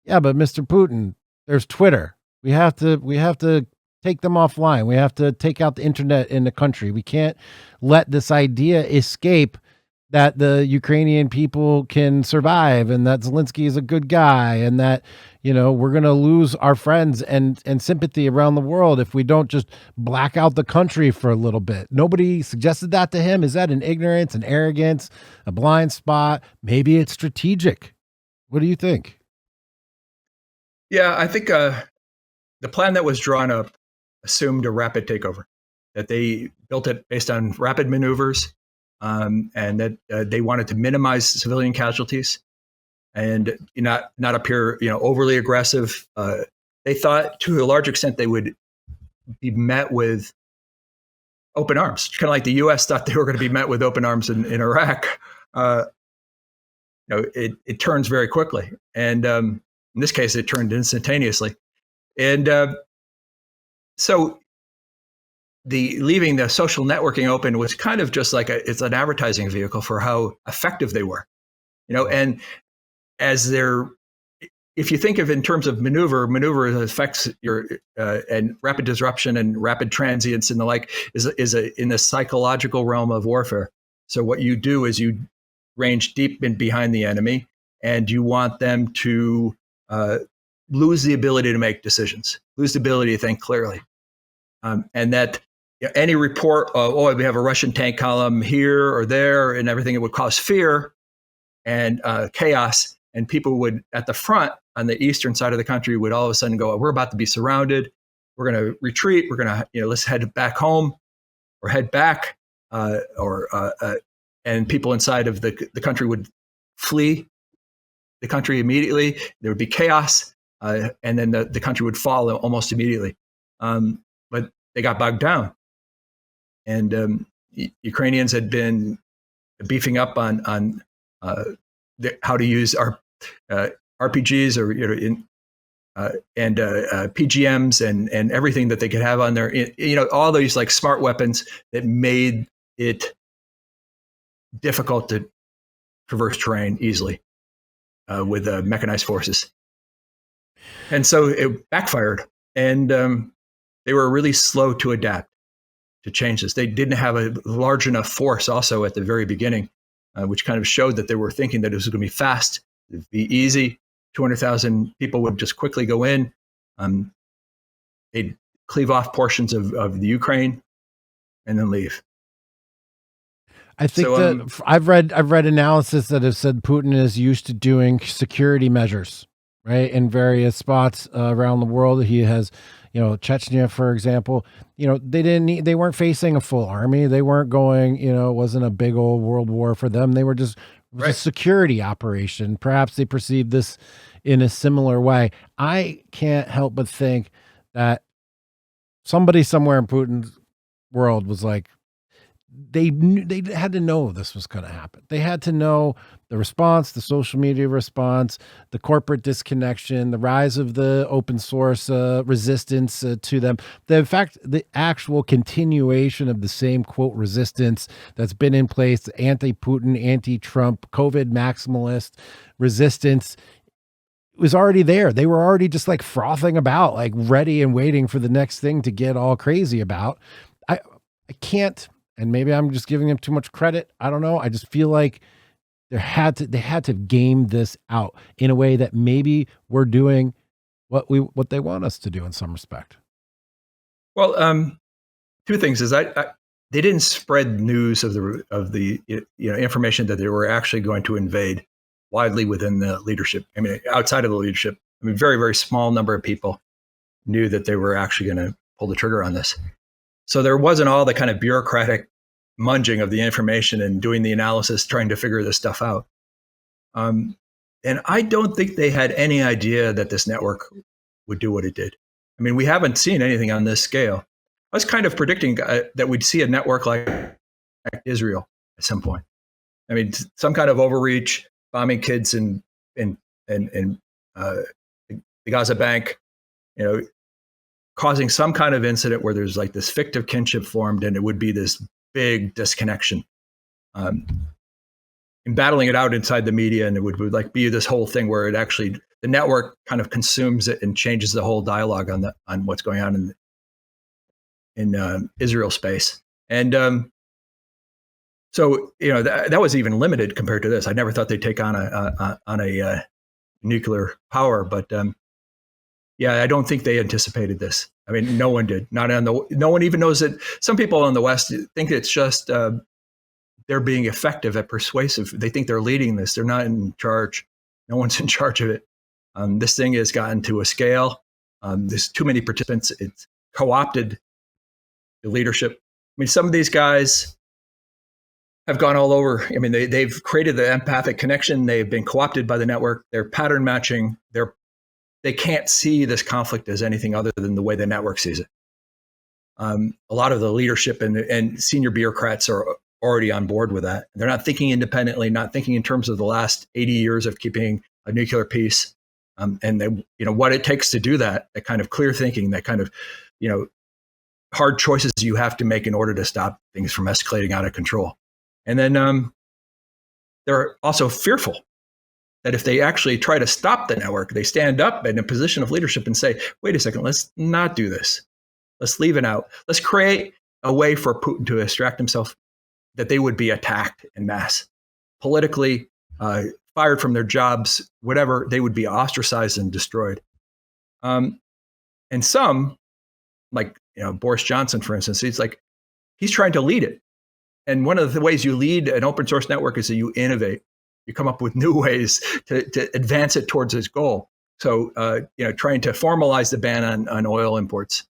yeah, but Mr. Putin, there's Twitter. We have to take them offline. We have to take out the internet in the country. We can't let this idea escape that the Ukrainian people can survive and that Zelensky is a good guy and that, we're going to lose our friends and sympathy around the world if we don't just black out the country for a little bit. Nobody suggested that to him. Is that an ignorance, an arrogance, a blind spot? Maybe it's strategic. What do you think? Yeah, I think the plan that was drawn up assumed a rapid takeover, that they built it based on rapid maneuvers, and that they wanted to minimize civilian casualties and not appear overly aggressive. They thought to a large extent they would be met with open arms, kind of like the U.S. thought they were going to be met with open arms in Iraq. It turns very quickly, and in this case, it turned instantaneously. And so leaving the social networking open was kind of just like it's an advertising vehicle for how effective they were, and if you think of in terms of maneuver affects your and rapid disruption and rapid transience and the like is in the psychological realm of warfare. So what you do is you range deep in behind the enemy, and you want them to lose the ability to make decisions, lose the ability to think clearly, and that any report of we have a Russian tank column here or there and everything, it would cause fear and chaos. And people would, at the front on the eastern side of the country, would all of a sudden go, we're about to be surrounded. We're going to retreat. We're going to, let's head back home or head back. And people inside of the country would flee the country immediately. There would be chaos. And then the country would fall almost immediately. But they got bogged down. And Ukrainians had been beefing up on how to use our RPGs or and PGMs and everything that they could have on there. All these like smart weapons that made it difficult to traverse terrain easily with mechanized forces. And so it backfired, and they were really slow to adapt to changes. They didn't have a large enough force also at the very beginning, which kind of showed that they were thinking that it was going to be fast, it'd be easy. 200,000 people would just quickly go in. They'd cleave off portions of the Ukraine and then leave. I think that I've read analysis that have said Putin is used to doing security measures, right? In various spots around the world. He has, Chechnya, for example. They weren't facing a full army. They weren't going, it wasn't a big old world war for them. It was a Right. security operation. Perhaps they perceived this in a similar way. I can't help but think that somebody somewhere in Putin's world was like, they had to know this was going to happen. They had to know the response, the social media response, the corporate disconnection, the rise of the open source resistance to them. In fact, the actual continuation of the same quote resistance that's been in place, anti-Putin, anti-Trump, COVID maximalist resistance was already there. They were already just like frothing about, like ready and waiting for the next thing to get all crazy about. I I can't, and maybe I'm just giving them too much credit. I don't know. I just feel like they had to game this out in a way that maybe we're doing what they want us to do in some respect. Well, two things is they didn't spread news of the information that they were actually going to invade widely within the leadership. I mean, outside of the leadership, I mean, very very small number of people knew that they were actually going to pull the trigger on this. So there wasn't all the kind of bureaucratic munging of the information and doing the analysis, trying to figure this stuff out. And I don't think they had any idea that this network would do what it did. I mean, we haven't seen anything on this scale. I was kind of predicting that we'd see a network like Israel at some point. I mean, some kind of overreach, bombing kids in the Gaza Bank, causing some kind of incident where there's like this fictive kinship formed, and it would be this big disconnection. And battling it out inside the media, and it would like be this whole thing where it actually the network kind of consumes it and changes the whole dialogue on what's going on in Israel space. And so that was even limited compared to this. I never thought they'd take on a nuclear power, but yeah, I don't think they anticipated this. I mean, no one did. No one even knows that. Some people in the West think it's just they're being effective at persuasive. They think they're leading this. They're not in charge. No one's in charge of it. This thing has gotten to a scale. There's too many participants. It's co-opted the leadership. I mean, some of these guys have gone all over. I mean, they've created the empathic connection. They've been co-opted by the network. They're pattern matching. They can't see this conflict as anything other than the way the network sees it. A lot of the leadership and senior bureaucrats are already on board with that. They're not thinking independently, not thinking in terms of the last 80 years of keeping a nuclear peace. And they, what it takes to do that kind of clear thinking, that kind of, hard choices you have to make in order to stop things from escalating out of control. And then they're also fearful that if they actually try to stop the network, they stand up in a position of leadership and say, wait a second, let's not do this. Let's leave it out. Let's create a way for Putin to extract himself, that they would be attacked en masse, politically, fired from their jobs, whatever. They would be ostracized and destroyed. And some, like Boris Johnson, for instance, he's trying to lead it. And one of the ways you lead an open source network is that you innovate. You come up with new ways to advance it towards its goal. So, trying to formalize the ban on oil imports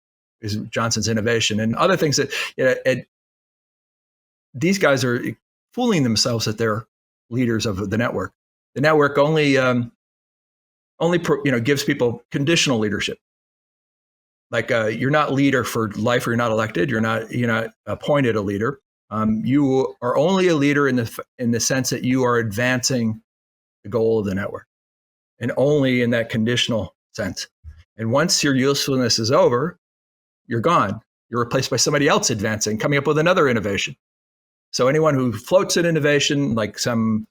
is Johnson's innovation, and other things that these guys are fooling themselves that they're leaders of the network. The network only gives people conditional leadership. Like you're not leader for life, or you're not elected. You're not appointed a leader. You are only a leader in the sense that you are advancing the goal of the network, and only in that conditional sense. And once your usefulness is over, you're gone. You're replaced by somebody else advancing, coming up with another innovation. So anyone who floats an innovation, like some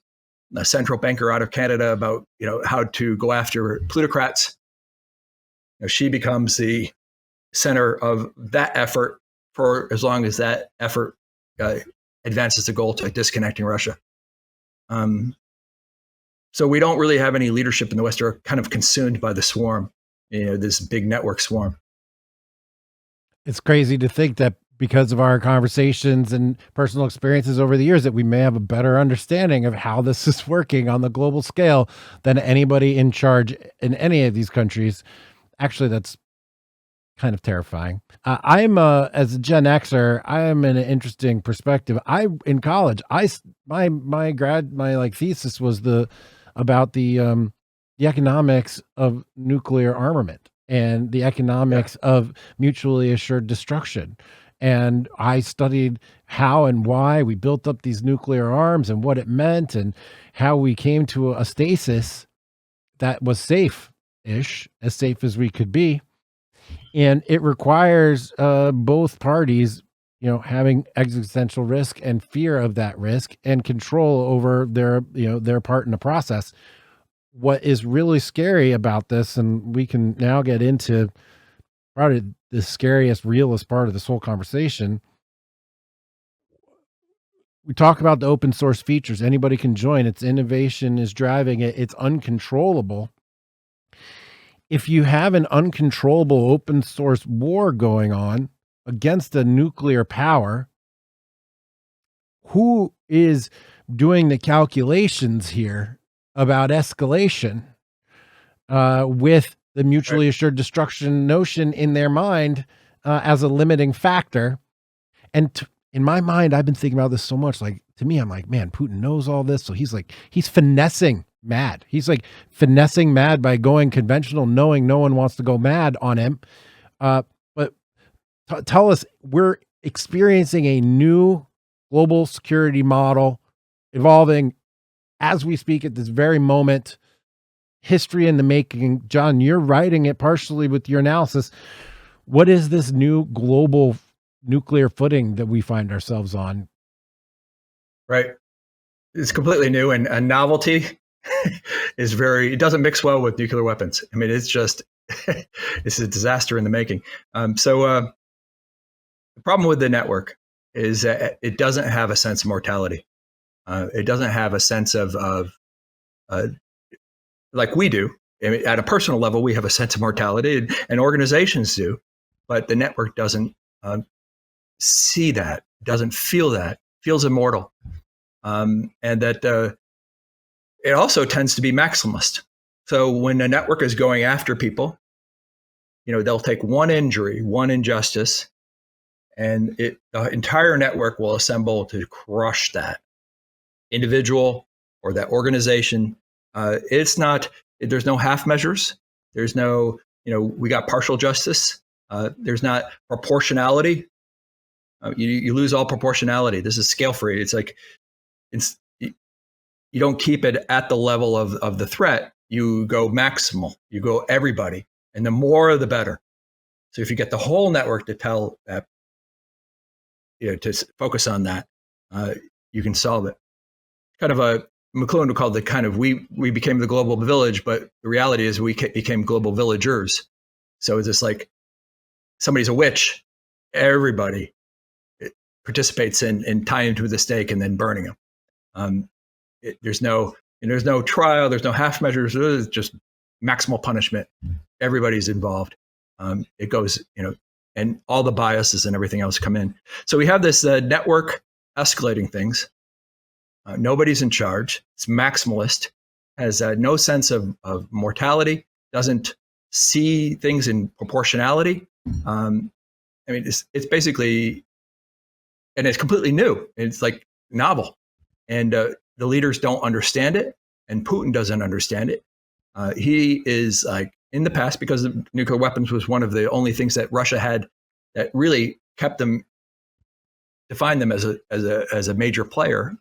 central banker out of Canada about how to go after plutocrats, she becomes the center of that effort for as long as that effort advances the goal to disconnecting Russia. So we don't really have any leadership in the West. Are kind of consumed by the swarm, this big network swarm. It's crazy to think that because of our conversations and personal experiences over the years, that we may have a better understanding of how this is working on the global scale than anybody in charge in any of these countries. Actually, that's kind of terrifying. I'm as a Gen Xer, I am in an interesting perspective. In college, my like thesis was about the economics of nuclear armament and the economics of mutually assured destruction. And I studied how and why we built up these nuclear arms and what it meant and how we came to a stasis that was safe-ish, as safe as we could be. And it requires both parties, having existential risk and fear of that risk and control over their part in the process. What is really scary about this, and we can now get into probably the scariest, realest part of this whole conversation. We talk about the open source features. Anybody can join. Its innovation is driving it. It's uncontrollable. If you have an uncontrollable open source war going on against a nuclear power, who is doing the calculations here about escalation with the mutually assured destruction notion in their mind as a limiting factor? And in my mind, I've been thinking about this so much. Like, to me, I'm like, man, Putin knows all this. So he's finessing mad. He's like finessing mad by going conventional, knowing no one wants to go mad on him. But tell us, we're experiencing a new global security model evolving as we speak at this very moment. History in the making. John, you're writing it partially with your analysis. What is this new global nuclear footing that we find ourselves on? Right. It's completely new, and novelty it doesn't mix well with nuclear weapons. I mean, it's just, it's a disaster in the making. The problem with the network is that it doesn't have a sense of mortality. It doesn't have a sense of like we do. I mean, at a personal level, we have a sense of mortality, and organizations do, but the network doesn't see that, doesn't feel that, feels immortal. And that it also tends to be maximalist. So when a network is going after people, they'll take one injury, one injustice, and the entire network will assemble to crush that individual or that organization. There's no half measures. There's no, we got partial justice. There's not proportionality. You lose all proportionality. This is scale free. It's like, you don't keep it at the level of the threat. You go maximal. You go everybody, and the more the better. So if you get the whole network to tell that, to focus on that, you can solve it. Kind of a McLuhan would call the kind of we became the global village, but the reality is we became global villagers. So it's just like somebody's a witch, everybody participates in tying him to the stake and then burning him. There's no trial, there's no half measures, it's just maximal punishment. Everybody's involved. It goes, and all the biases and everything else come in. So we have this network escalating things. Nobody's in charge. It's maximalist, has no sense of mortality, doesn't see things in proportionality. I mean, it's basically, and it's completely new. It's like novel. And the leaders don't understand it, and Putin doesn't understand it. He is like, in the past, because nuclear weapons was one of the only things that Russia had that really kept them, defined them as a major player,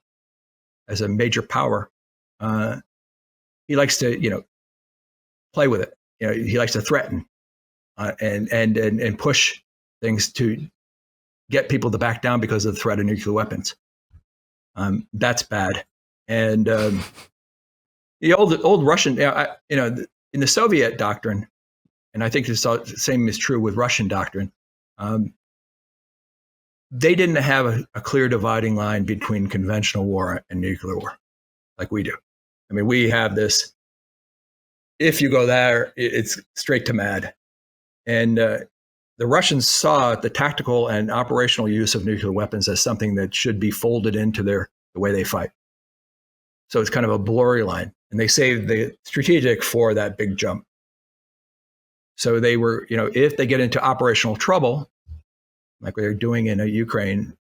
as a major power. He likes to, play with it. He likes to threaten and push things to get people to back down because of the threat of nuclear weapons. That's bad. And the old Russian, in the Soviet doctrine, and I think the same is true with Russian doctrine, they didn't have a clear dividing line between conventional war and nuclear war like we do. I mean, we have this, if you go there, it's straight to mad. And the the Russians saw the tactical and operational use of nuclear weapons as something that should be folded into the way they fight. So it's kind of a blurry line, and they saved the strategic for that big jump. So they were, if they get into operational trouble, like they're doing in Ukraine,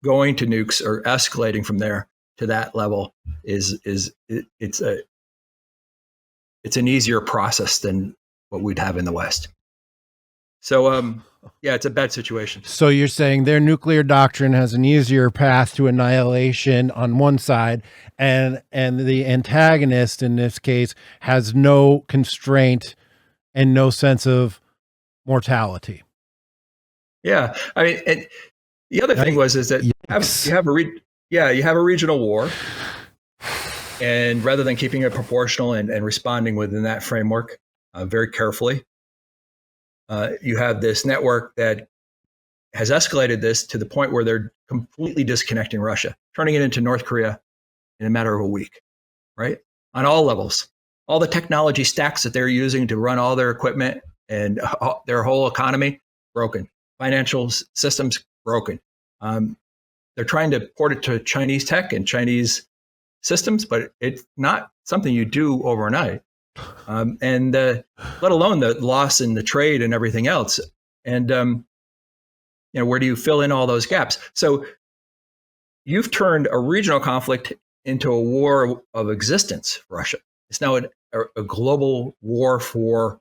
going to nukes or escalating from there to that level it's an easier process than what we'd have in the West. So yeah, it's a bad situation. So you're saying their nuclear doctrine has an easier path to annihilation on one side, and the antagonist in this case has no constraint and no sense of mortality. Yeah, I mean, and the other thing is that you have a regional war, and rather than keeping it proportional and responding within that framework very carefully, you have this network that has escalated this to the point where they're completely disconnecting Russia, turning it into North Korea in a matter of a week, right? On all levels. All the technology stacks that they're using to run all their equipment and their whole economy, broken. Financial systems, broken. They're trying to port it to Chinese tech and Chinese systems, but it's not something you do overnight. And let alone the loss in the trade and everything else. And where do you fill in all those gaps? So you've turned a regional conflict into a war of existence for Russia. It's now a global war for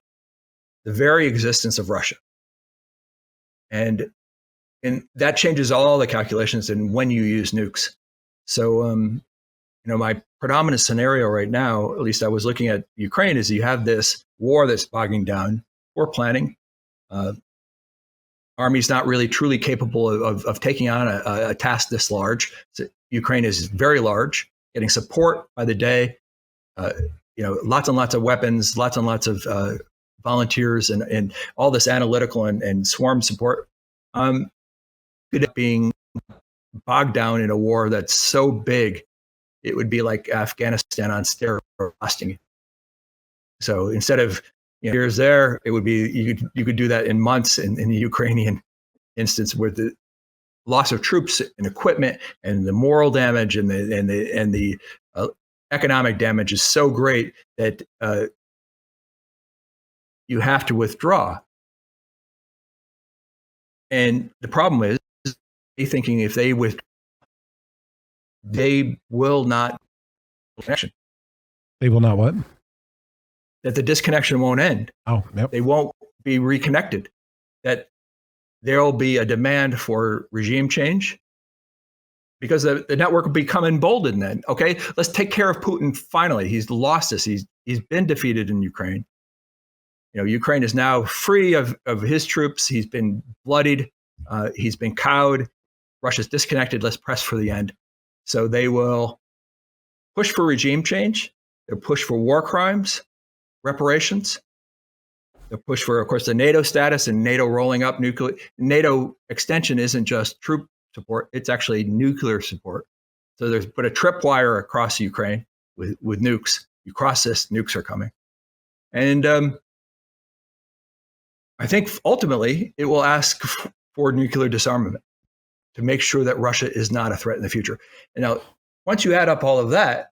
the very existence of Russia. And that changes all the calculations in when you use nukes. So, my predominant scenario right now, at least I was looking at Ukraine, is you have this war that's bogging down. We're planning. Army's not really truly capable of taking on a task this large. So Ukraine is very large, getting support by the day. Lots and lots of weapons, lots and lots of volunteers, and all this analytical and swarm support. Being bogged down in a war that's so big, it would be like Afghanistan on steroids. So instead of years there, it would be you could do that in months in the Ukrainian instance, where the loss of troops and equipment and the moral damage and the economic damage is so great that you have to withdraw. And the problem is, they thinking if they withdraw, they will not connection. They will not what? That the disconnection won't end. Oh, yep. They won't be reconnected. That there'll be a demand for regime change because the network will become emboldened then. Okay, let's take care of Putin finally. He's lost us. He's been defeated in Ukraine. Ukraine is now free of his troops. He's been bloodied. He's been cowed. Russia's disconnected. Let's press for the end. So they will push for regime change. They'll push for war crimes, reparations. They'll push for, of course, the NATO status and NATO rolling up nuclear. NATO extension isn't just troop support. It's actually nuclear support. So there's put a tripwire across Ukraine with nukes. You cross this, nukes are coming. And I think ultimately it will ask for nuclear disarmament to make sure that Russia is not a threat in the future. And now, once you add up all of that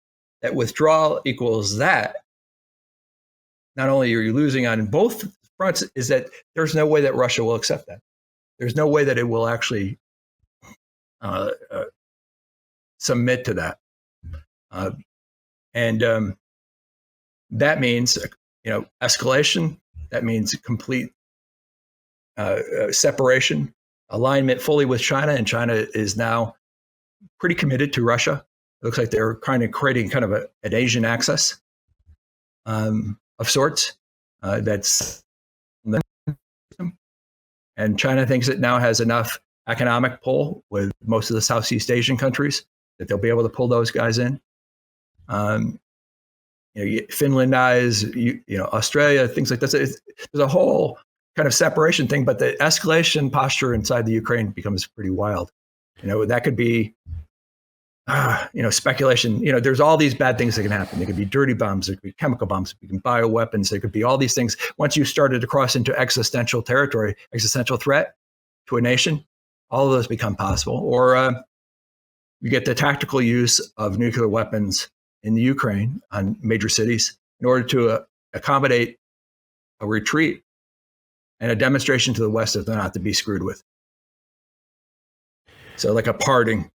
withdrawal equals that, not only are you losing on both fronts, is that there's no way that Russia will accept that. There's no way that it will actually submit to that. And that means, escalation. That means complete separation, alignment fully with China, and China is now pretty committed to Russia. It looks like they're kind of creating kind of an Asian axis of sorts. That's and China thinks it now has enough economic pull with most of the Southeast Asian countries that they'll be able to pull those guys in. Finland eyes, Australia, things like this. There's a whole kind of separation thing, but the escalation posture inside the Ukraine becomes pretty wild. That could be speculation. There's all these bad things that can happen. There could be dirty bombs, there could be chemical bombs, there could be bioweapons, there could be all these things. Once you started to cross into existential territory, existential threat to a nation, all of those become possible. Or you get the tactical use of nuclear weapons in the Ukraine on major cities in order to accommodate a retreat and a demonstration to the West that they're not to be screwed with. So like a parting,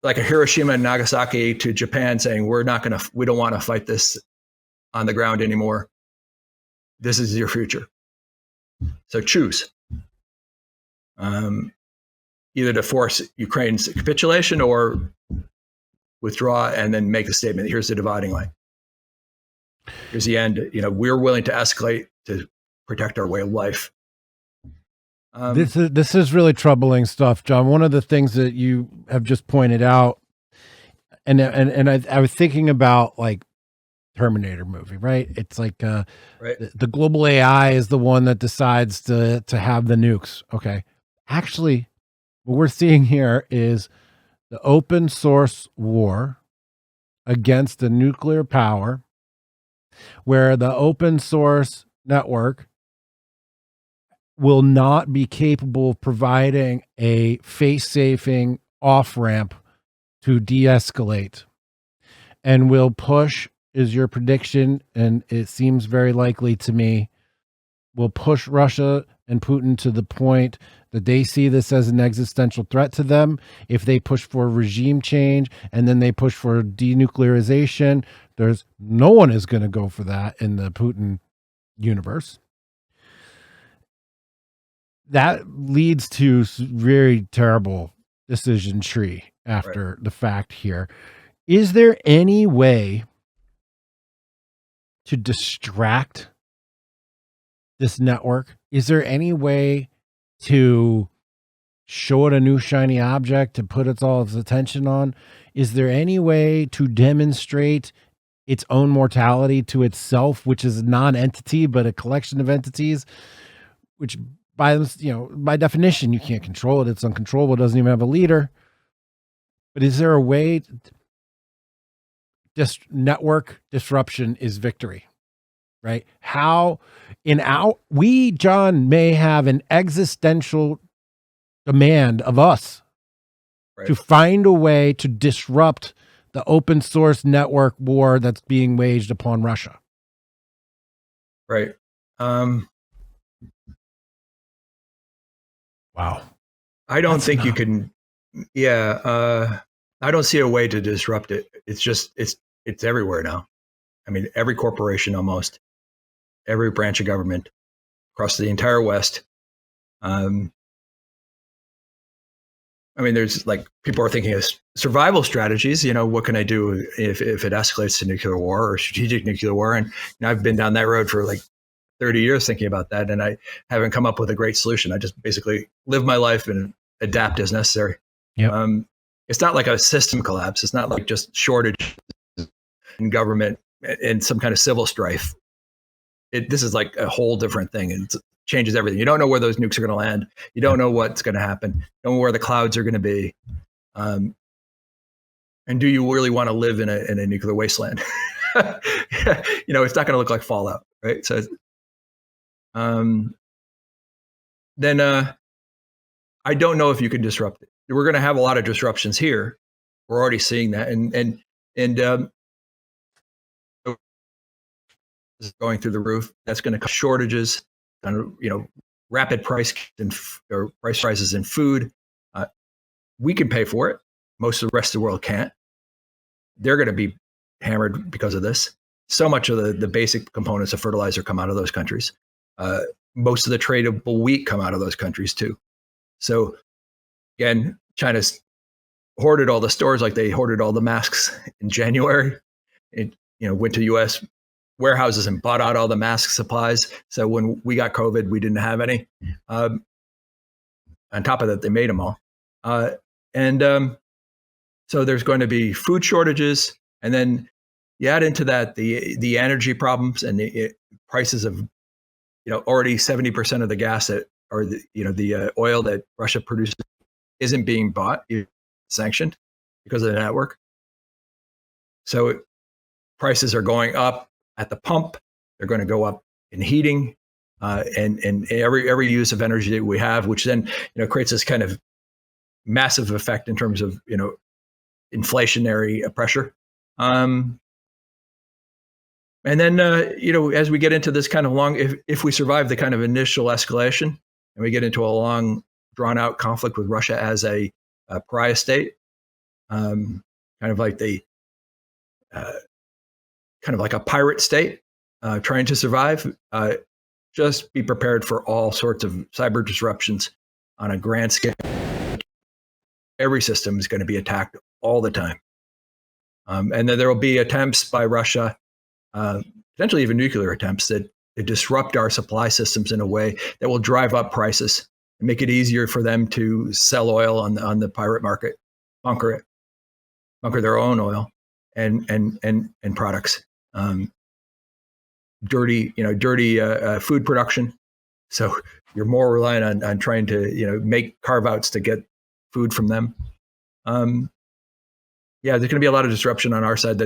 like a Hiroshima and Nagasaki to Japan saying, we don't want to fight this on the ground anymore. This is your future. So choose. Either to force Ukraine's capitulation or withdraw and then make a statement. Here's the dividing line. Here's the end. We're willing to escalate to protect our way of life. This is really troubling stuff, John. One of the things that you have just pointed out, and I was thinking about like Terminator movie, right? It's like right. The global AI is the one that decides to have the nukes. Okay, actually, what we're seeing here is the open source war against the nuclear power, where the open source network will not be capable of providing a face-saving off-ramp to de-escalate, and will push, is your prediction, and it seems very likely to me, will push Russia and Putin to the point that they see this as an existential threat to them. If they push for regime change and then they push for denuclearization, there's no one is going to go for that in the Putin universe. That leads to very terrible decision tree after the fact here. Is there any way to distract this network? Is there any way to show it a new shiny object to put all its attention on? Is there any way to demonstrate its own mortality to itself, which is a non-entity but a collection of entities, which by definition you can't control it? It's uncontrollable. It doesn't even have a leader. But is there a way? This network disruption is victory, right? How we, John, may have an existential demand of us to find a way to disrupt the open source network war that's being waged upon Russia. Right. Wow. I don't think you can. Yeah. I don't see a way to disrupt it. It's just, it's everywhere now. I mean, every corporation, almost every branch of government across the entire West. I mean, there's like, people are thinking of survival strategies. What can I do if it escalates to nuclear war or strategic nuclear war? And I've been down that road for like 30 years thinking about that, and I haven't come up with a great solution. I just basically live my life and adapt as necessary. Yep. It's not like a system collapse. It's not like just shortage in government and some kind of civil strife. This is like a whole different thing, and it changes everything. You don't know where those nukes are going to land. You don't know what's going to happen. You don't know where the clouds are going to be. And do you really want to live in a nuclear wasteland? It's not going to look like Fallout, right? So, then I don't know if you can disrupt it. We're going to have a lot of disruptions here. We're already seeing that, and going through the roof. That's going to cause shortages, rapid price rises in food. We can pay for it. Most of the rest of the world can't. They're going to be hammered because of this. So much of the basic components of fertilizer come out of those countries. Most of the tradable wheat come out of those countries too. So again, China's hoarded all the stores like they hoarded all the masks in January. It went to U.S. warehouses and bought out all the mask supplies. So when we got COVID, we didn't have any. On top of that, they made them all. So there's going to be food shortages, and then you add into that the energy problems and the prices of already 70% of the gas that or the oil that Russia produces isn't being bought, sanctioned because of the network. So prices are going up at the pump. They're going to go up in heating, and every use of energy that we have, which then creates this kind of massive effect in terms of inflationary pressure. And then as we get into this kind of long, if we survive the kind of initial escalation and we get into a long, drawn out conflict with Russia as a pariah state, kind of like kind of like a pirate state trying to survive, just be prepared for all sorts of cyber disruptions on a grand scale. Every system is going to be attacked all the time. And then there will be attempts by Russia, potentially even nuclear attempts, that disrupt our supply systems in a way that will drive up prices and make it easier for them to sell oil on the pirate market, bunker their own oil and products. Dirty food production. So you're more reliant on trying to make carve outs to get food from them. There's going to be a lot of disruption on our side.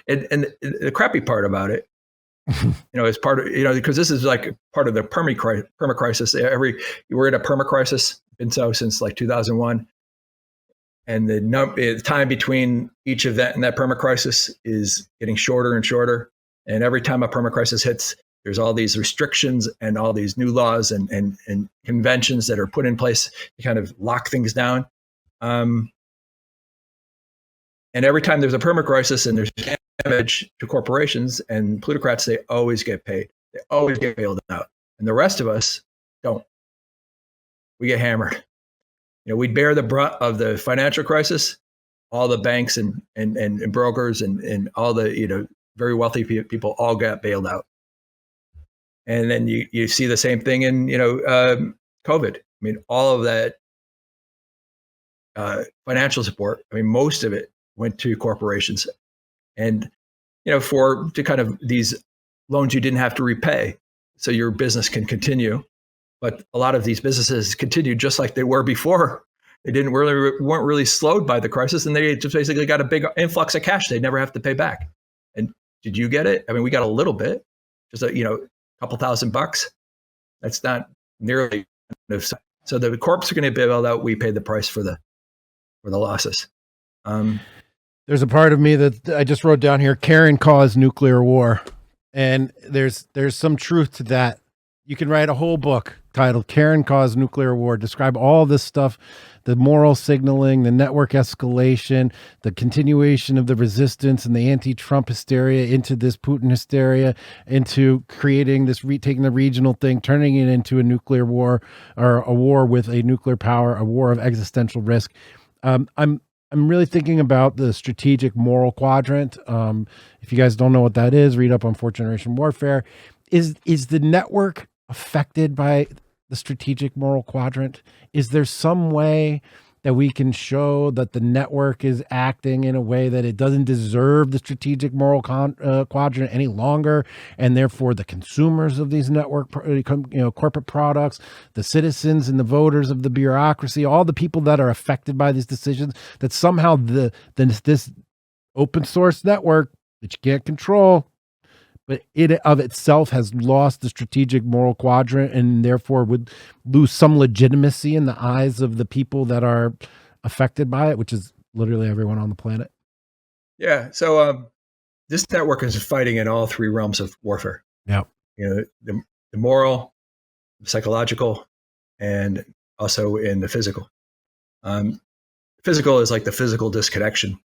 And the crappy part about it, is part of because this is like part of the perma crisis. We're in a perma crisis, been so since like 2001, and the time between each event and that perma crisis is getting shorter and shorter. And every time a perma crisis hits, there's all these restrictions and all these new laws and conventions that are put in place to kind of lock things down. And every time there's a perma crisis and there's damage to corporations and plutocrats, they always get paid. They always get bailed out. And the rest of us don't. We get hammered. We bear the brunt of the financial crisis. All the banks and brokers and all the very wealthy people all got bailed out. And then you see the same thing in COVID. I mean, all of that financial support. I mean, most of it went to corporations, and to kind of these loans you didn't have to repay, so your business can continue. But a lot of these businesses continued just like they were before. They weren't really slowed by the crisis, and they just basically got a big influx of cash they never have to pay back. And did you get it? I mean, we got a little bit, just a couple $1,000. That's not nearly enough. So the corps are going to be bailed out. We paid the price for the losses. There's a part of me that I just wrote down here: Karen caused nuclear war, and there's some truth to that. You can write a whole book titled "Karen Caused Nuclear War," describe all this stuff, the moral signaling, the network escalation, the continuation of the resistance and the anti-Trump hysteria into this Putin hysteria, into creating this, taking the regional thing, turning it into a nuclear war, or a war with a nuclear power, a war of existential risk. I'm really thinking about the strategic moral quadrant. If you guys don't know what that is, read up on Fourth Generation Warfare. Is the network affected by the strategic moral quadrant? Is there some way that we can show that the network is acting in a way that it doesn't deserve the strategic moral quadrant any longer, and therefore the consumers of these network corporate products, the citizens and the voters of the bureaucracy, all the people that are affected by these decisions, that somehow this open source network that you can't control, but it of itself has lost the strategic moral quadrant, and therefore would lose some legitimacy in the eyes of the people that are affected by it, which is literally everyone on the planet? Yeah. So this network is fighting in all three realms of warfare. Yeah. The moral, the psychological, and also in the physical. Physical is like the physical disconnection.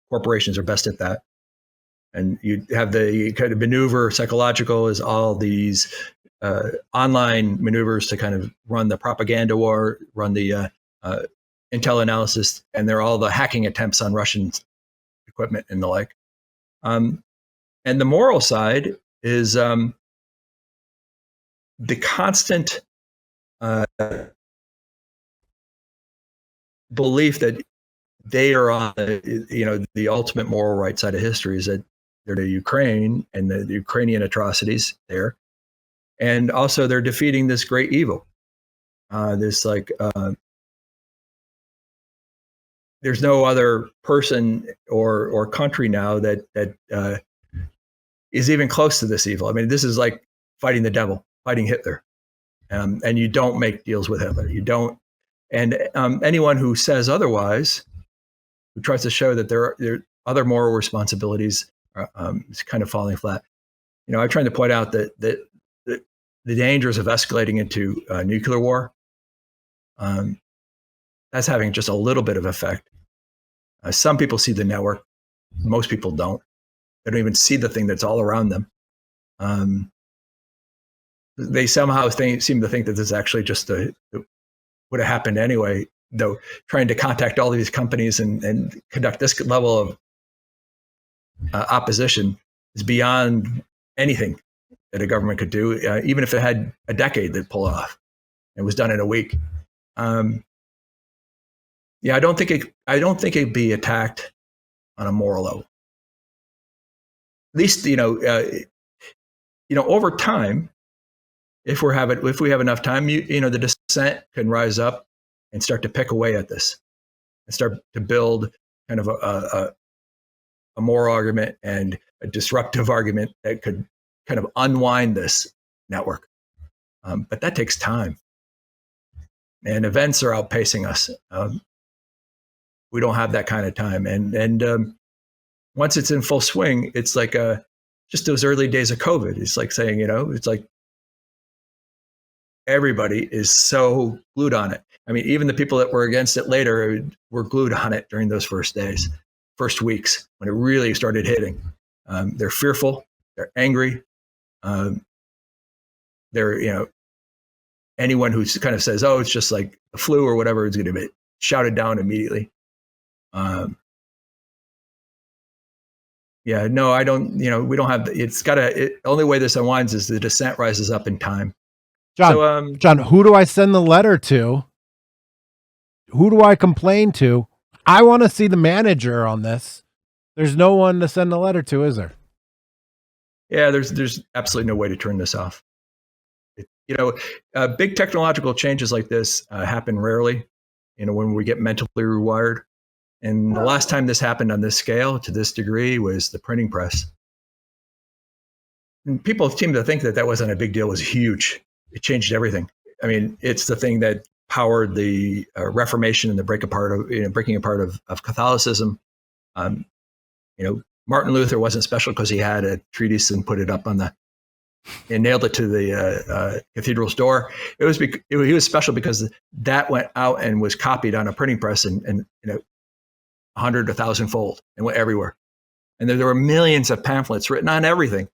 Corporations are best at that. And you have the kind of maneuver. Psychological is all these online maneuvers to kind of run the propaganda war, run the intel analysis, and they're all the hacking attempts on Russian equipment and the like. And the moral side is the constant belief that they are on the ultimate moral right side of history, is that they're the Ukraine and the Ukrainian atrocities there. And also they're defeating this great evil, this there's no other person or country now that is even close to this evil. I mean, this is like fighting the devil, fighting Hitler, and you don't make deals with Hitler. You don't. And anyone who says otherwise, who tries to show that there are other moral responsibilities, is kind of falling flat. I'm trying to point out that the dangers of escalating into nuclear war. That's having just a little bit of effect. Some people see the network. Most people don't. They don't even see the thing that's all around them. They somehow seem to think that this is actually just would have happened anyway, though trying to contact all of these companies and conduct this level of opposition is beyond anything that a government could do, even if it had a decade to pull off. It was done in a week. Yeah, I don't think it'd be attacked on a moral level. At least, over time, if we have enough time, the dissent can rise up and start to pick away at this and start to build kind of a moral argument and a disruptive argument that could kind of unwind this network. But that takes time, and events are outpacing us. We don't have that kind of time, and once it's in full swing, it's like just those early days of COVID. It's like saying, it's like everybody is so glued on it. I mean, even the people that were against it later were glued on it during those first days, first weeks, when it really started hitting. They're fearful, they're angry. They're, anyone who kind of says, oh, it's just like the flu or whatever is going to be shouted down immediately. Yeah, no, I don't, we don't have, the only way this unwinds is the dissent rises up in time. John, who do I send the letter to? Who do I complain to? I want to see the manager on this. There's no one to send the letter to, is there? Yeah, there's absolutely no way to turn this off. Big technological changes like this happen rarely, when we get mentally rewired. And the last time this happened on this scale, to this degree, was the printing press. And people seem to think that wasn't a big deal. It was huge. It changed everything. I mean, it's the thing that powered the Reformation and the breaking apart of Catholicism. Martin Luther wasn't special because he had a treatise and put it up and nailed it to the cathedral's door. He was special because that went out and was copied on a printing press and 100 to 1,000-fold and went everywhere. And there were millions of pamphlets written on everything,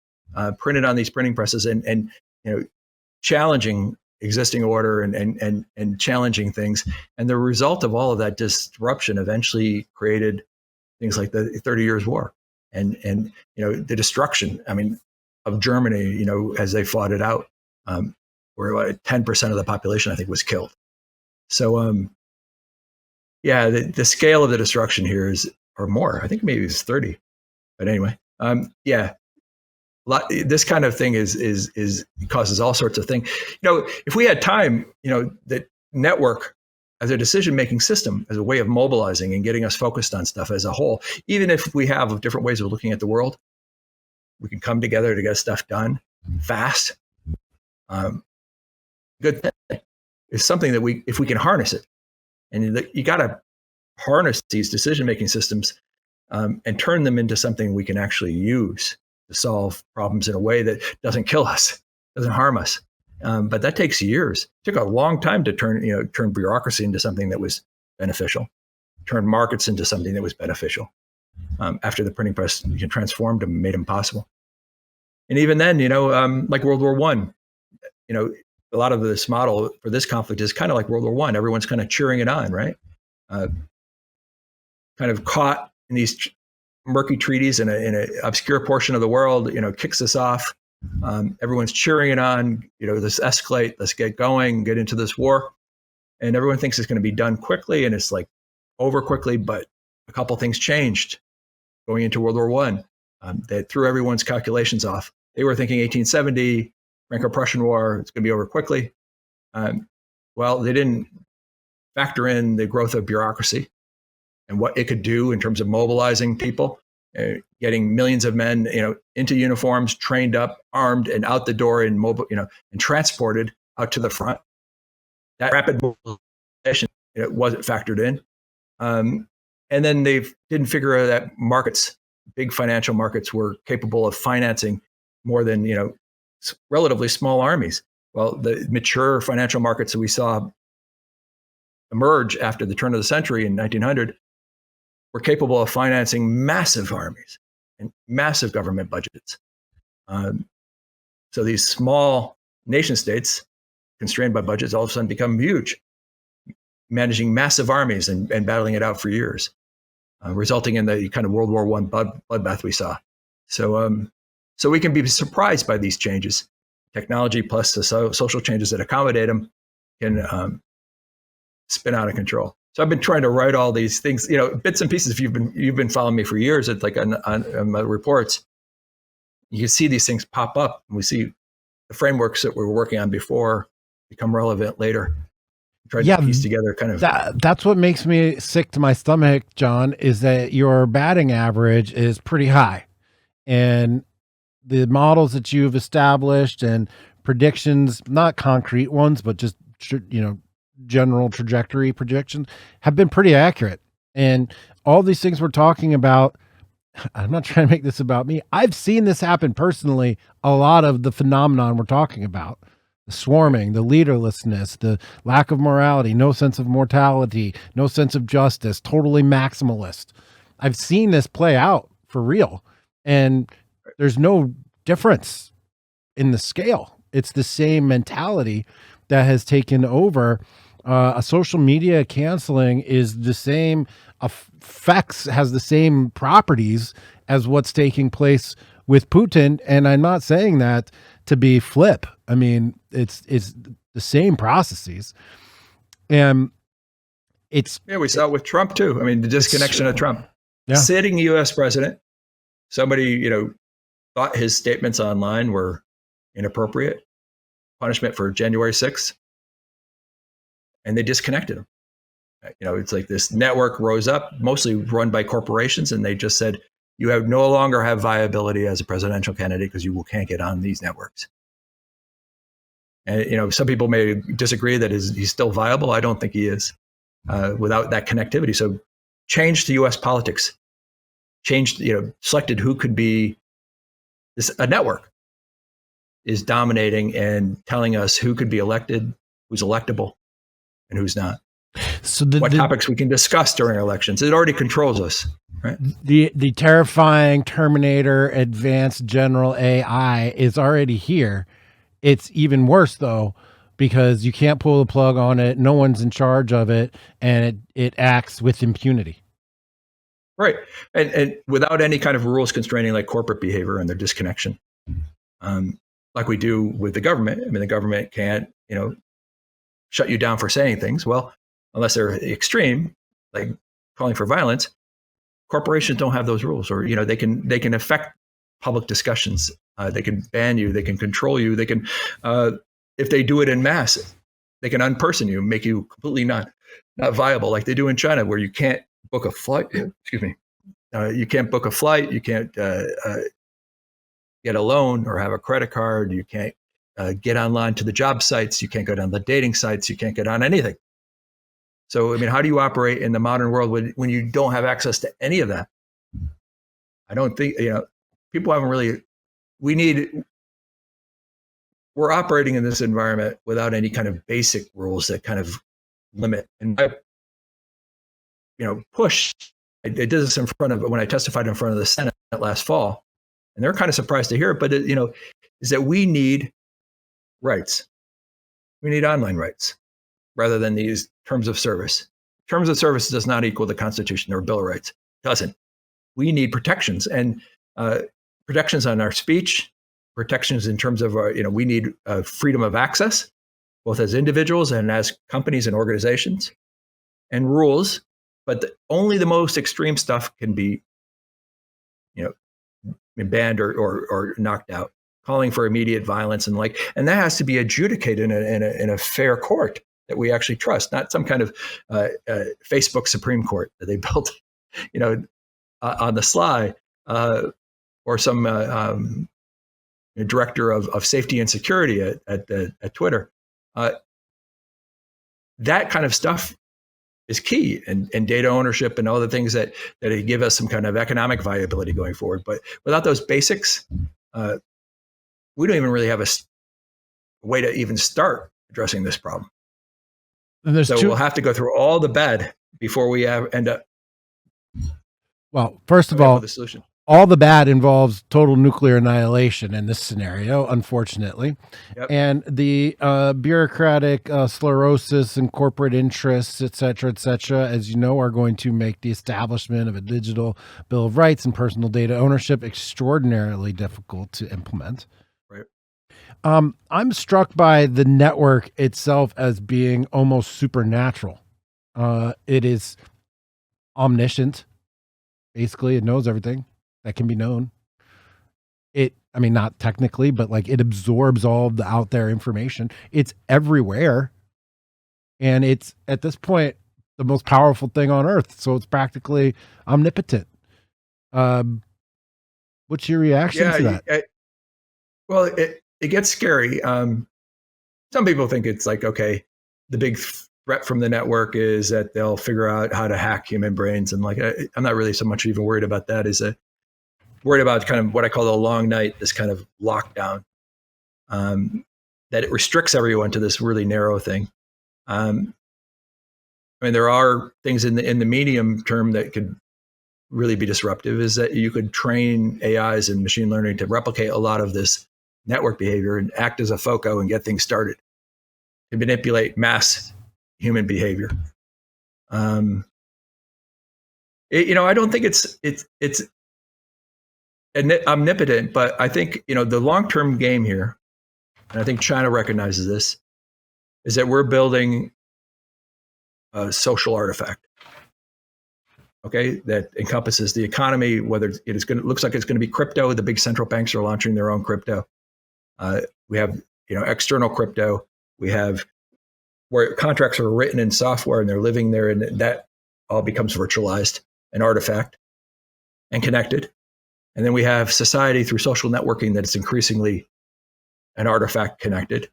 printed on these printing presses, and challenging existing order and challenging things. And the result of all of that disruption eventually created things like the 30 Years' War and the destruction, of Germany, as they fought it out, where 10% of the population, I think, was killed. So, yeah, the scale of the destruction here or more. I think maybe it's 30, but anyway, yeah. This kind of thing is causes all sorts of things. If we had time, that network as a decision-making system, as a way of mobilizing and getting us focused on stuff as a whole, even if we have different ways of looking at the world, we can come together to get stuff done fast. Good thing. It's something that if we can harness it, and you got to harness these decision-making systems and turn them into something we can actually use to solve problems in a way that doesn't kill us, doesn't harm us. But that takes years. It took a long time to turn bureaucracy into something that was beneficial, turn markets into something that was beneficial. After the printing press transformed them, made them possible. And even then, like World War I, a lot of this model for this conflict is kind of like World War I. Everyone's kind of cheering it on, right? Kind of caught in these murky treaties in an obscure portion of the world, kicks us off. Everyone's cheering it on. Let's escalate. Let's get going. Get into this war, and everyone thinks it's going to be done quickly, and it's like over quickly. But a couple things changed going into World War I. That threw everyone's calculations off. They were thinking 1870, Franco-Prussian War. It's going to be over quickly. Well, they didn't factor in the growth of bureaucracy and what it could do in terms of mobilizing people, getting millions of men, into uniforms, trained up, armed, and out the door in mobile, and transported out to the front. That rapid mobilization, it wasn't factored in. And then they didn't figure out that markets, big financial markets, were capable of financing more than, relatively small armies. Well, the mature financial markets that we saw emerge after the turn of the century in 1900 were capable of financing massive armies and massive government budgets. So these small nation states, constrained by budgets, all of a sudden become huge, managing massive armies and battling it out for years, resulting in the kind of World War I bloodbath we saw. So we can be surprised by these changes. Technology plus the social changes that accommodate them can spin out of control. So I've been trying to write all these things, bits and pieces. If you've been following me for years, it's like on my reports, you can see these things pop up, and we see the frameworks that we were working on before become relevant later. Try to piece together kind of. That's what makes me sick to my stomach, John, is that your batting average is pretty high, and the models that you've established and predictions, not concrete ones, but just general trajectory predictions, have been pretty accurate. And all these things we're talking about, I'm not trying to make this about me. I've seen this happen personally. A lot of the phenomenon we're talking about, the swarming, the leaderlessness, the lack of morality, no sense of mortality, no sense of justice, totally maximalist. I've seen this play out for real. And there's no difference in the scale. It's the same mentality that has taken over. A social media canceling is the same effects, has the same properties as what's taking place with Putin. And I'm not saying that to be flip. I mean, it's the same processes. And we saw it with Trump too. I mean, the disconnection of Trump. Yeah. Sitting U.S. president, somebody, thought his statements online were inappropriate, punishment for January 6th, and they disconnected him. It's like this network rose up, mostly run by corporations, and they just said, you have no longer have viability as a presidential candidate because you can't get on these networks. And, some people may disagree that he's still viable. I don't think he is without that connectivity. So changed to U.S. politics, selected who could be a network is dominating and telling us who could be elected, who's electable, and who's not. So what topics we can discuss during elections. It already controls us. Right? The terrifying Terminator advanced general AI is already here. It's even worse, though, because you can't pull the plug on it. No one's in charge of it, and it acts with impunity. Right. And without any kind of rules constraining like corporate behavior and their disconnection, like we do with the government. I mean, the government can't, shut you down for saying things. Well, unless they're extreme, like calling for violence, corporations don't have those rules, or, they can affect public discussions. They can ban you. They can control you. They can, if they do it in mass, they can unperson you, make you completely not viable, like they do in China, where you can't book a flight. Excuse me. You can't book a flight. You can't get a loan or have a credit card. You can't get online to the job sites. You can't go down the dating sites. You can't get on anything. So, I mean, how do you operate in the modern world when you don't have access to any of that? I don't think, people haven't really, we're operating in this environment without any kind of basic rules that kind of limit. And push. I did this in front of, when I testified in front of the Senate last fall, and they're kind of surprised to hear it, but is that we need rights. We need online rights rather than these terms of service. Terms of service does not equal the Constitution or Bill of Rights. It doesn't. We need protections, and protections on our speech, protections in terms of we need freedom of access, both as individuals and as companies and organizations, and rules. But only the most extreme stuff can be, banned or knocked out. Calling for immediate violence and that has to be adjudicated in a fair court. that we actually trust, not some kind of Facebook Supreme Court that they built, on the sly, or some director of safety and security at Twitter. That kind of stuff is key, and data ownership and all the things that give us some kind of economic viability going forward. But without those basics, we don't even really have a way to even start addressing this problem. So we'll have to go through all the bad before we end up. Well, first of all, the solution. All the bad involves total nuclear annihilation in this scenario, unfortunately. Yep. And the bureaucratic sclerosis and corporate interests, et cetera, as you know, are going to make the establishment of a digital Bill of Rights and personal data ownership extraordinarily difficult to implement. Right. I'm struck by the network itself as being almost supernatural. It is omniscient. Basically, it knows everything that can be known. Not technically, but like it absorbs all of the out there information. It's everywhere. And it's at this point, the most powerful thing on earth. So it's practically omnipotent. What's your reaction to that? Well, it gets scary. Some people think it's like, okay, the big threat from the network is that they'll figure out how to hack human brains. And like, I'm not really so much even worried about that. Worried about kind of what I call the long night, this kind of lockdown, that it restricts everyone to this really narrow thing. There are things in the medium term that could really be disruptive, is that you could train AIs and machine learning to replicate a lot of this network behavior and act as a Foco and get things started, to manipulate mass human behavior. I don't think it's omnipotent, but I think, the long-term game here, and I think China recognizes this, is that we're building a social artifact, okay, that encompasses the economy, whether it looks like it's going to be crypto. The big central banks are launching their own crypto. We have, external crypto. We have where contracts are written in software and they're living there, and that all becomes virtualized, an artifact, and connected. And then we have society through social networking that is increasingly an artifact connected.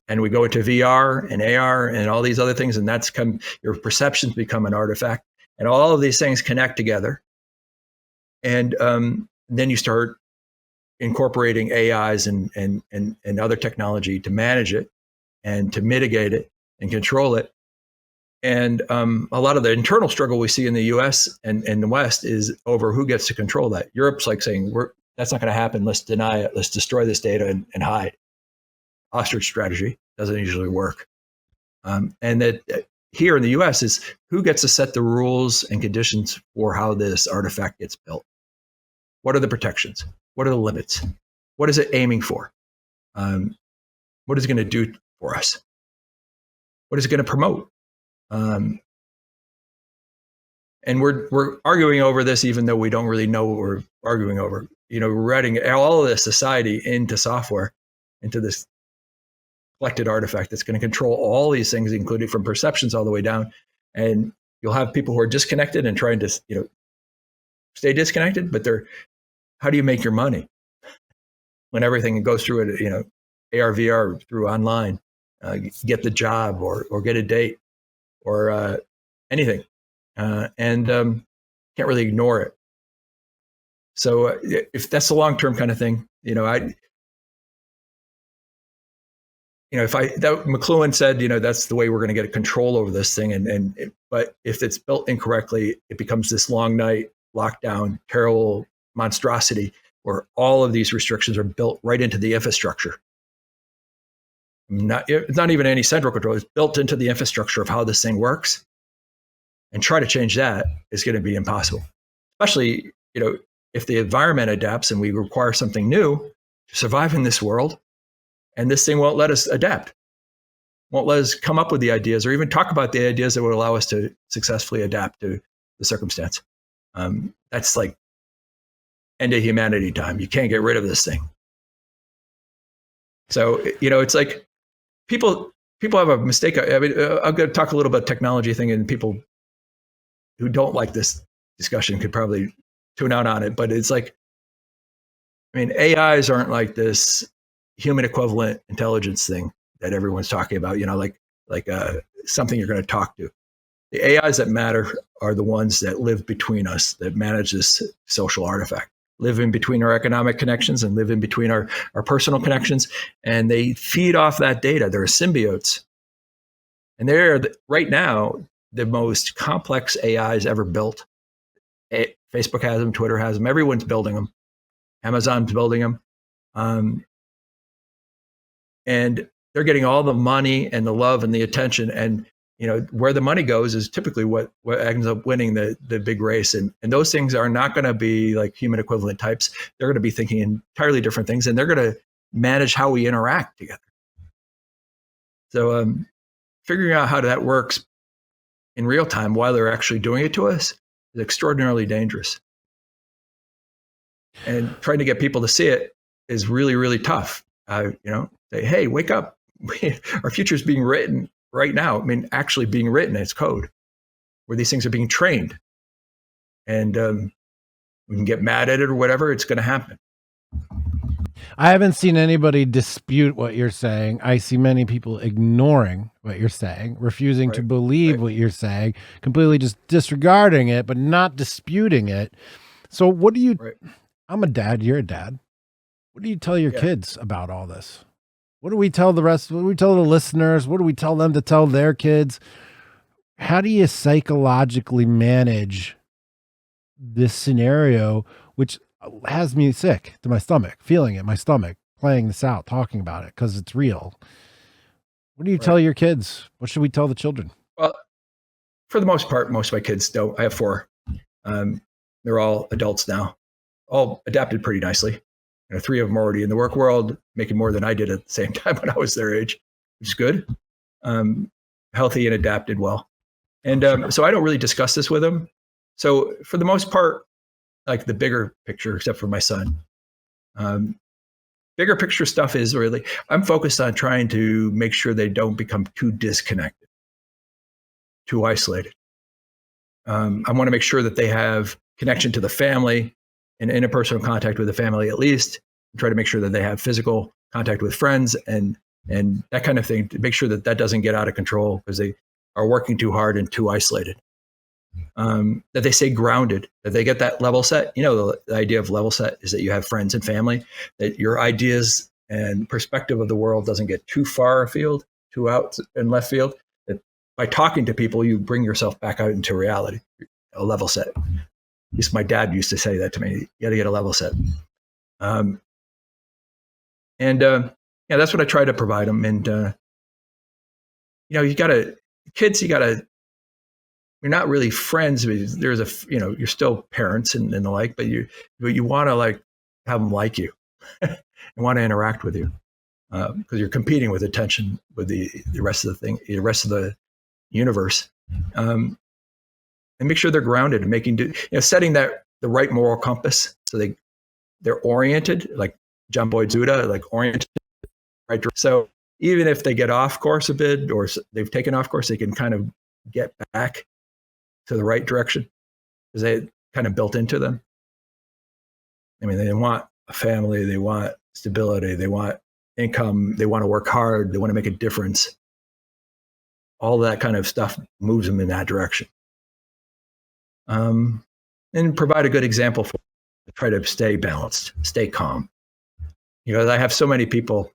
And we go into VR and AR and all these other things, and your perceptions become an artifact. And all of these things connect together. And then you start incorporating AIs and other technology to manage it and to mitigate it and control it. And a lot of the internal struggle we see in the US and the West is over who gets to control that. Europe's like saying, that's not going to happen. Let's deny it. Let's destroy this data and hide. Ostrich strategy doesn't usually work. And that here in the US is who gets to set the rules and conditions for how this artifact gets built. What are the protections? What are the limits? What is it aiming for? What is it going to do for us? What is it going to promote? And we're arguing over this, even though we don't really know what we're arguing over. We're writing all of this society into software, into this collected artifact that's going to control all these things, including from perceptions all the way down. And you'll have people who are disconnected and trying to, stay disconnected, but how do you make your money when everything goes through it, AR, VR, through online, get the job or get a date or anything, and can't really ignore it. So if that's the long-term kind of thing, McLuhan said, that's the way we're going to get control over this thing. But if it's built incorrectly, it becomes this long night, lockdown, terrible monstrosity where all of these restrictions are built right into the infrastructure. It's not even any central control. It's built into the infrastructure of how this thing works. And try to change that is going to be impossible, especially, if the environment adapts and we require something new to survive in this world, and this thing won't let us adapt, won't let us come up with the ideas or even talk about the ideas that would allow us to successfully adapt to the circumstance. That's like end of humanity time. You can't get rid of this thing. So, it's like people people have a mistake. I mean, I'm going to talk a little bit technology thing, and people who don't like this discussion could probably tune out on it. But it's like, I mean, AIs aren't like this human equivalent intelligence thing that everyone's talking about. You know, like something you're going to talk to. The AIs that matter are the ones that live between us, that manage this social artifact, live in between our economic connections and live in between our personal connections. And they feed off that data. They're symbiotes. And they're, right now, the most complex AIs ever built. Facebook has them, Twitter has them, everyone's building them. Amazon's building them. And they're getting all the money and the love and the attention. And you know, where the money goes is typically what ends up winning the big race. And those things are not going to be like human equivalent types. They're going to be thinking entirely different things, and they're going to manage how we interact together. So figuring out how that works in real time while they're actually doing it to us is extraordinarily dangerous. And trying to get people to see it is really, really tough. You know, say, hey, wake up. Our future is being written right now. I mean, actually being written as code, where these things are being trained. And we can get mad at it or whatever, it's going to happen. I haven't seen anybody dispute what you're saying. I see many people ignoring what you're saying, refusing to believe what you're saying, completely just disregarding it, but not disputing it. So what do you, I'm a dad, you're a dad. What do you tell your kids about all this? What do we tell the rest? What do we tell the listeners? What do we tell them to tell their kids? How do you psychologically manage this scenario, which has me sick to my stomach, feeling it in my stomach, playing this out, talking about it because it's real? What do you tell your kids? What should we tell the children? Well, for the most part, most of my kids don't. I have 4. They're all adults now, all adapted pretty nicely. You know, 3 of them already in the work world, making more than I did at the same time when I was their age, which is good. Healthy and adapted well. And so I don't really discuss this with them. So for the most part, like the bigger picture, except for my son, bigger picture stuff is really, I'm focused on trying to make sure they don't become too disconnected, too isolated. I want to make sure that they have connection to the family and interpersonal contact with the family at least, and try to make sure that they have physical contact with friends and that kind of thing, to make sure that that doesn't get out of control because they are working too hard and too isolated. That they stay grounded, that they get that level set. You know, the idea of level set is that you have friends and family, that your ideas and perspective of the world doesn't get too far afield, too out in left field. That by talking to people, you bring yourself back out into reality, a level set. At least my dad used to say that to me. You got to get a level set. Yeah, that's what I try to provide them. And, you know, you're not really friends. There's you're still parents and the like, but you want to like have them like you and want to interact with you because you're competing with attention with the rest of the rest of the universe. And make sure they're grounded and setting the right moral compass so they're oriented, like John Boyd Zuda, like oriented right. So even if they get off course a bit or they've taken off course, they can kind of get back to the right direction because they kind of built into them. I mean, they want a family, they want stability, they want income, they want to work hard, they want to make a difference. All that kind of stuff moves them in that direction. And provide a good example for try to stay balanced, stay calm. You know, I have so many people,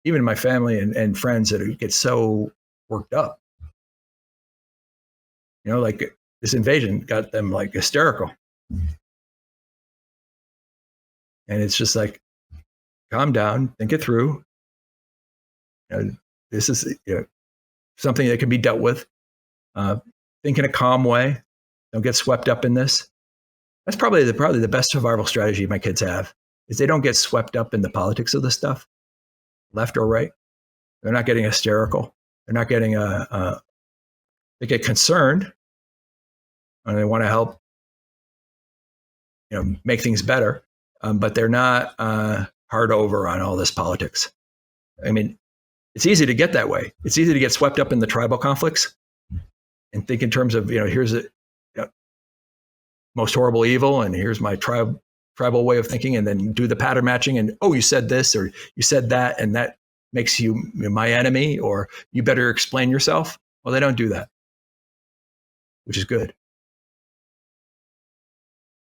even my family and friends, that get so worked up. You know, like this invasion got them like hysterical. And it's just like, calm down, think it through. You know, this is something that can be dealt with. Think in a calm way. Don't get swept up in this. That's probably the best survival strategy my kids have, is they don't get swept up in the politics of the stuff, left or right. They're not getting hysterical. They're not getting they get concerned and they want to help, make things better. But they're not hard over on all this politics. I mean, it's easy to get that way. It's easy to get swept up in the tribal conflicts and think in terms of, here's the most horrible evil, and here's my tribal way of thinking, and then do the pattern matching, and you said this or you said that, and that makes you my enemy, or you better explain yourself. Well, they don't do that, which is good.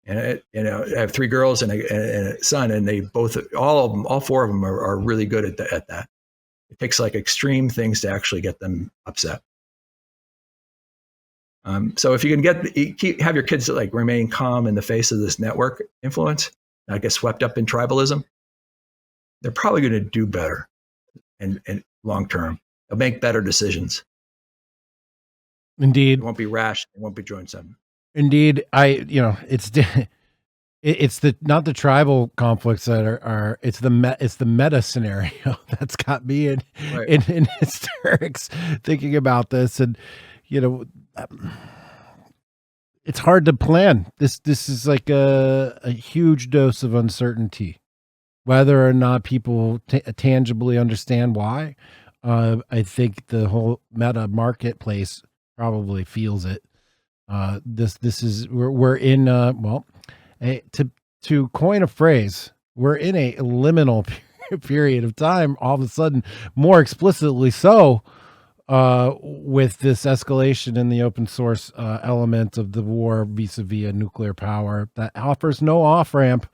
And I have 3 girls and a son, and they both, all 4 of them are really good at that. It takes like extreme things to actually get them upset. So if you can have your kids like remain calm in the face of this network influence, not get swept up in tribalism, they're probably going to do better and long term. They'll make better decisions. Indeed. It won't be rash. It won't be joint sudden. Indeed. It's not the tribal conflicts that are it's the meta scenario that's got me in hysterics thinking about this. And it's hard to plan. This is like a huge dose of uncertainty, whether or not people tangibly understand why. I think the whole meta marketplace probably feels it. This is we're in to coin a phrase, we're in a liminal period of time. All of a sudden, more explicitly so. With this escalation in the open source element of the war vis-a-vis a nuclear power that offers no off-ramp,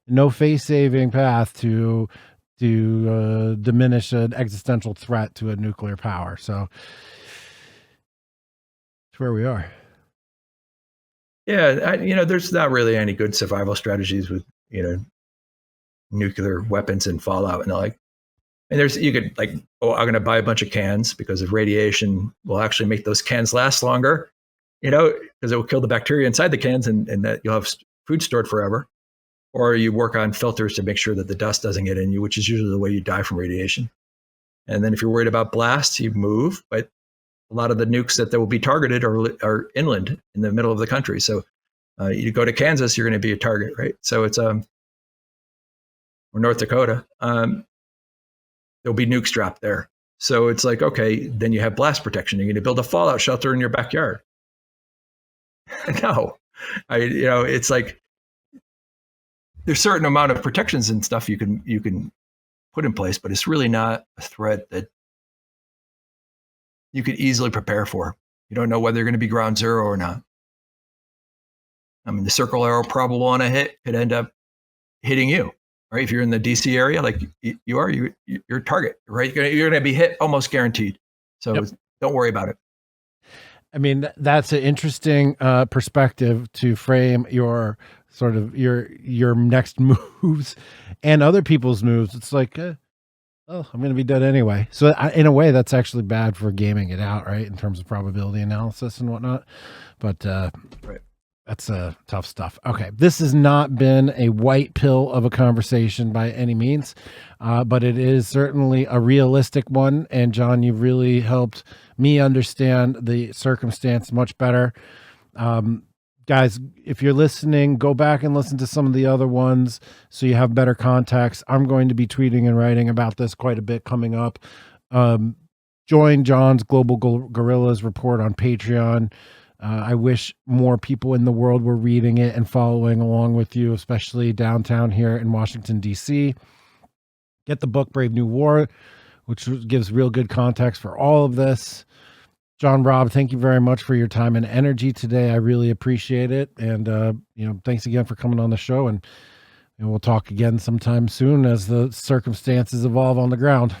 no face-saving path to diminish an existential threat to a nuclear power. So it's where we are. Yeah, there's not really any good survival strategies with nuclear weapons and fallout and like. And you could like, I'm going to buy a bunch of cans because of radiation will actually make those cans last longer, because it will kill the bacteria inside the cans and that you'll have food stored forever. Or you work on filters to make sure that the dust doesn't get in you, which is usually the way you die from radiation. And then if you're worried about blasts, you move. But a lot of the nukes that will be targeted are inland in the middle of the country. So you go to Kansas, you're going to be a target, right? So it's or North Dakota. There'll be nukes dropped there. So it's like, okay, then you have blast protection. You're going to build a fallout shelter in your backyard. No, it's like there's a certain amount of protections and stuff you can put in place, but it's really not a threat that you could easily prepare for. You don't know whether you're going to be ground zero or not. I mean, the circle arrow probable on a hit could end up hitting you. Right? If you're in the DC area, like you're a target, right? You're going to be hit almost guaranteed. So Don't worry about it. I mean, that's an interesting perspective to frame your sort of your next moves and other people's moves. It's like, I'm going to be dead anyway. So in a way, that's actually bad for gaming it out, right? In terms of probability analysis and whatnot. But right. That's tough stuff. Okay. This has not been a white pill of a conversation by any means, but it is certainly a realistic one. And John, you've really helped me understand the circumstance much better. Guys, if you're listening, go back and listen to some of the other ones so you have better context. I'm going to be tweeting and writing about this quite a bit coming up. Join John's Global Guerrillas Report on Patreon. I wish more people in the world were reading it and following along with you, especially downtown here in Washington, D.C. Get the book Brave New War, which gives real good context for all of this. John, Robb, thank you very much for your time and energy today. I really appreciate it. And, thanks again for coming on the show. And we'll talk again sometime soon as the circumstances evolve on the ground.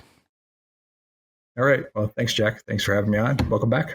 All right. Well, thanks, Jack. Thanks for having me on. Welcome back.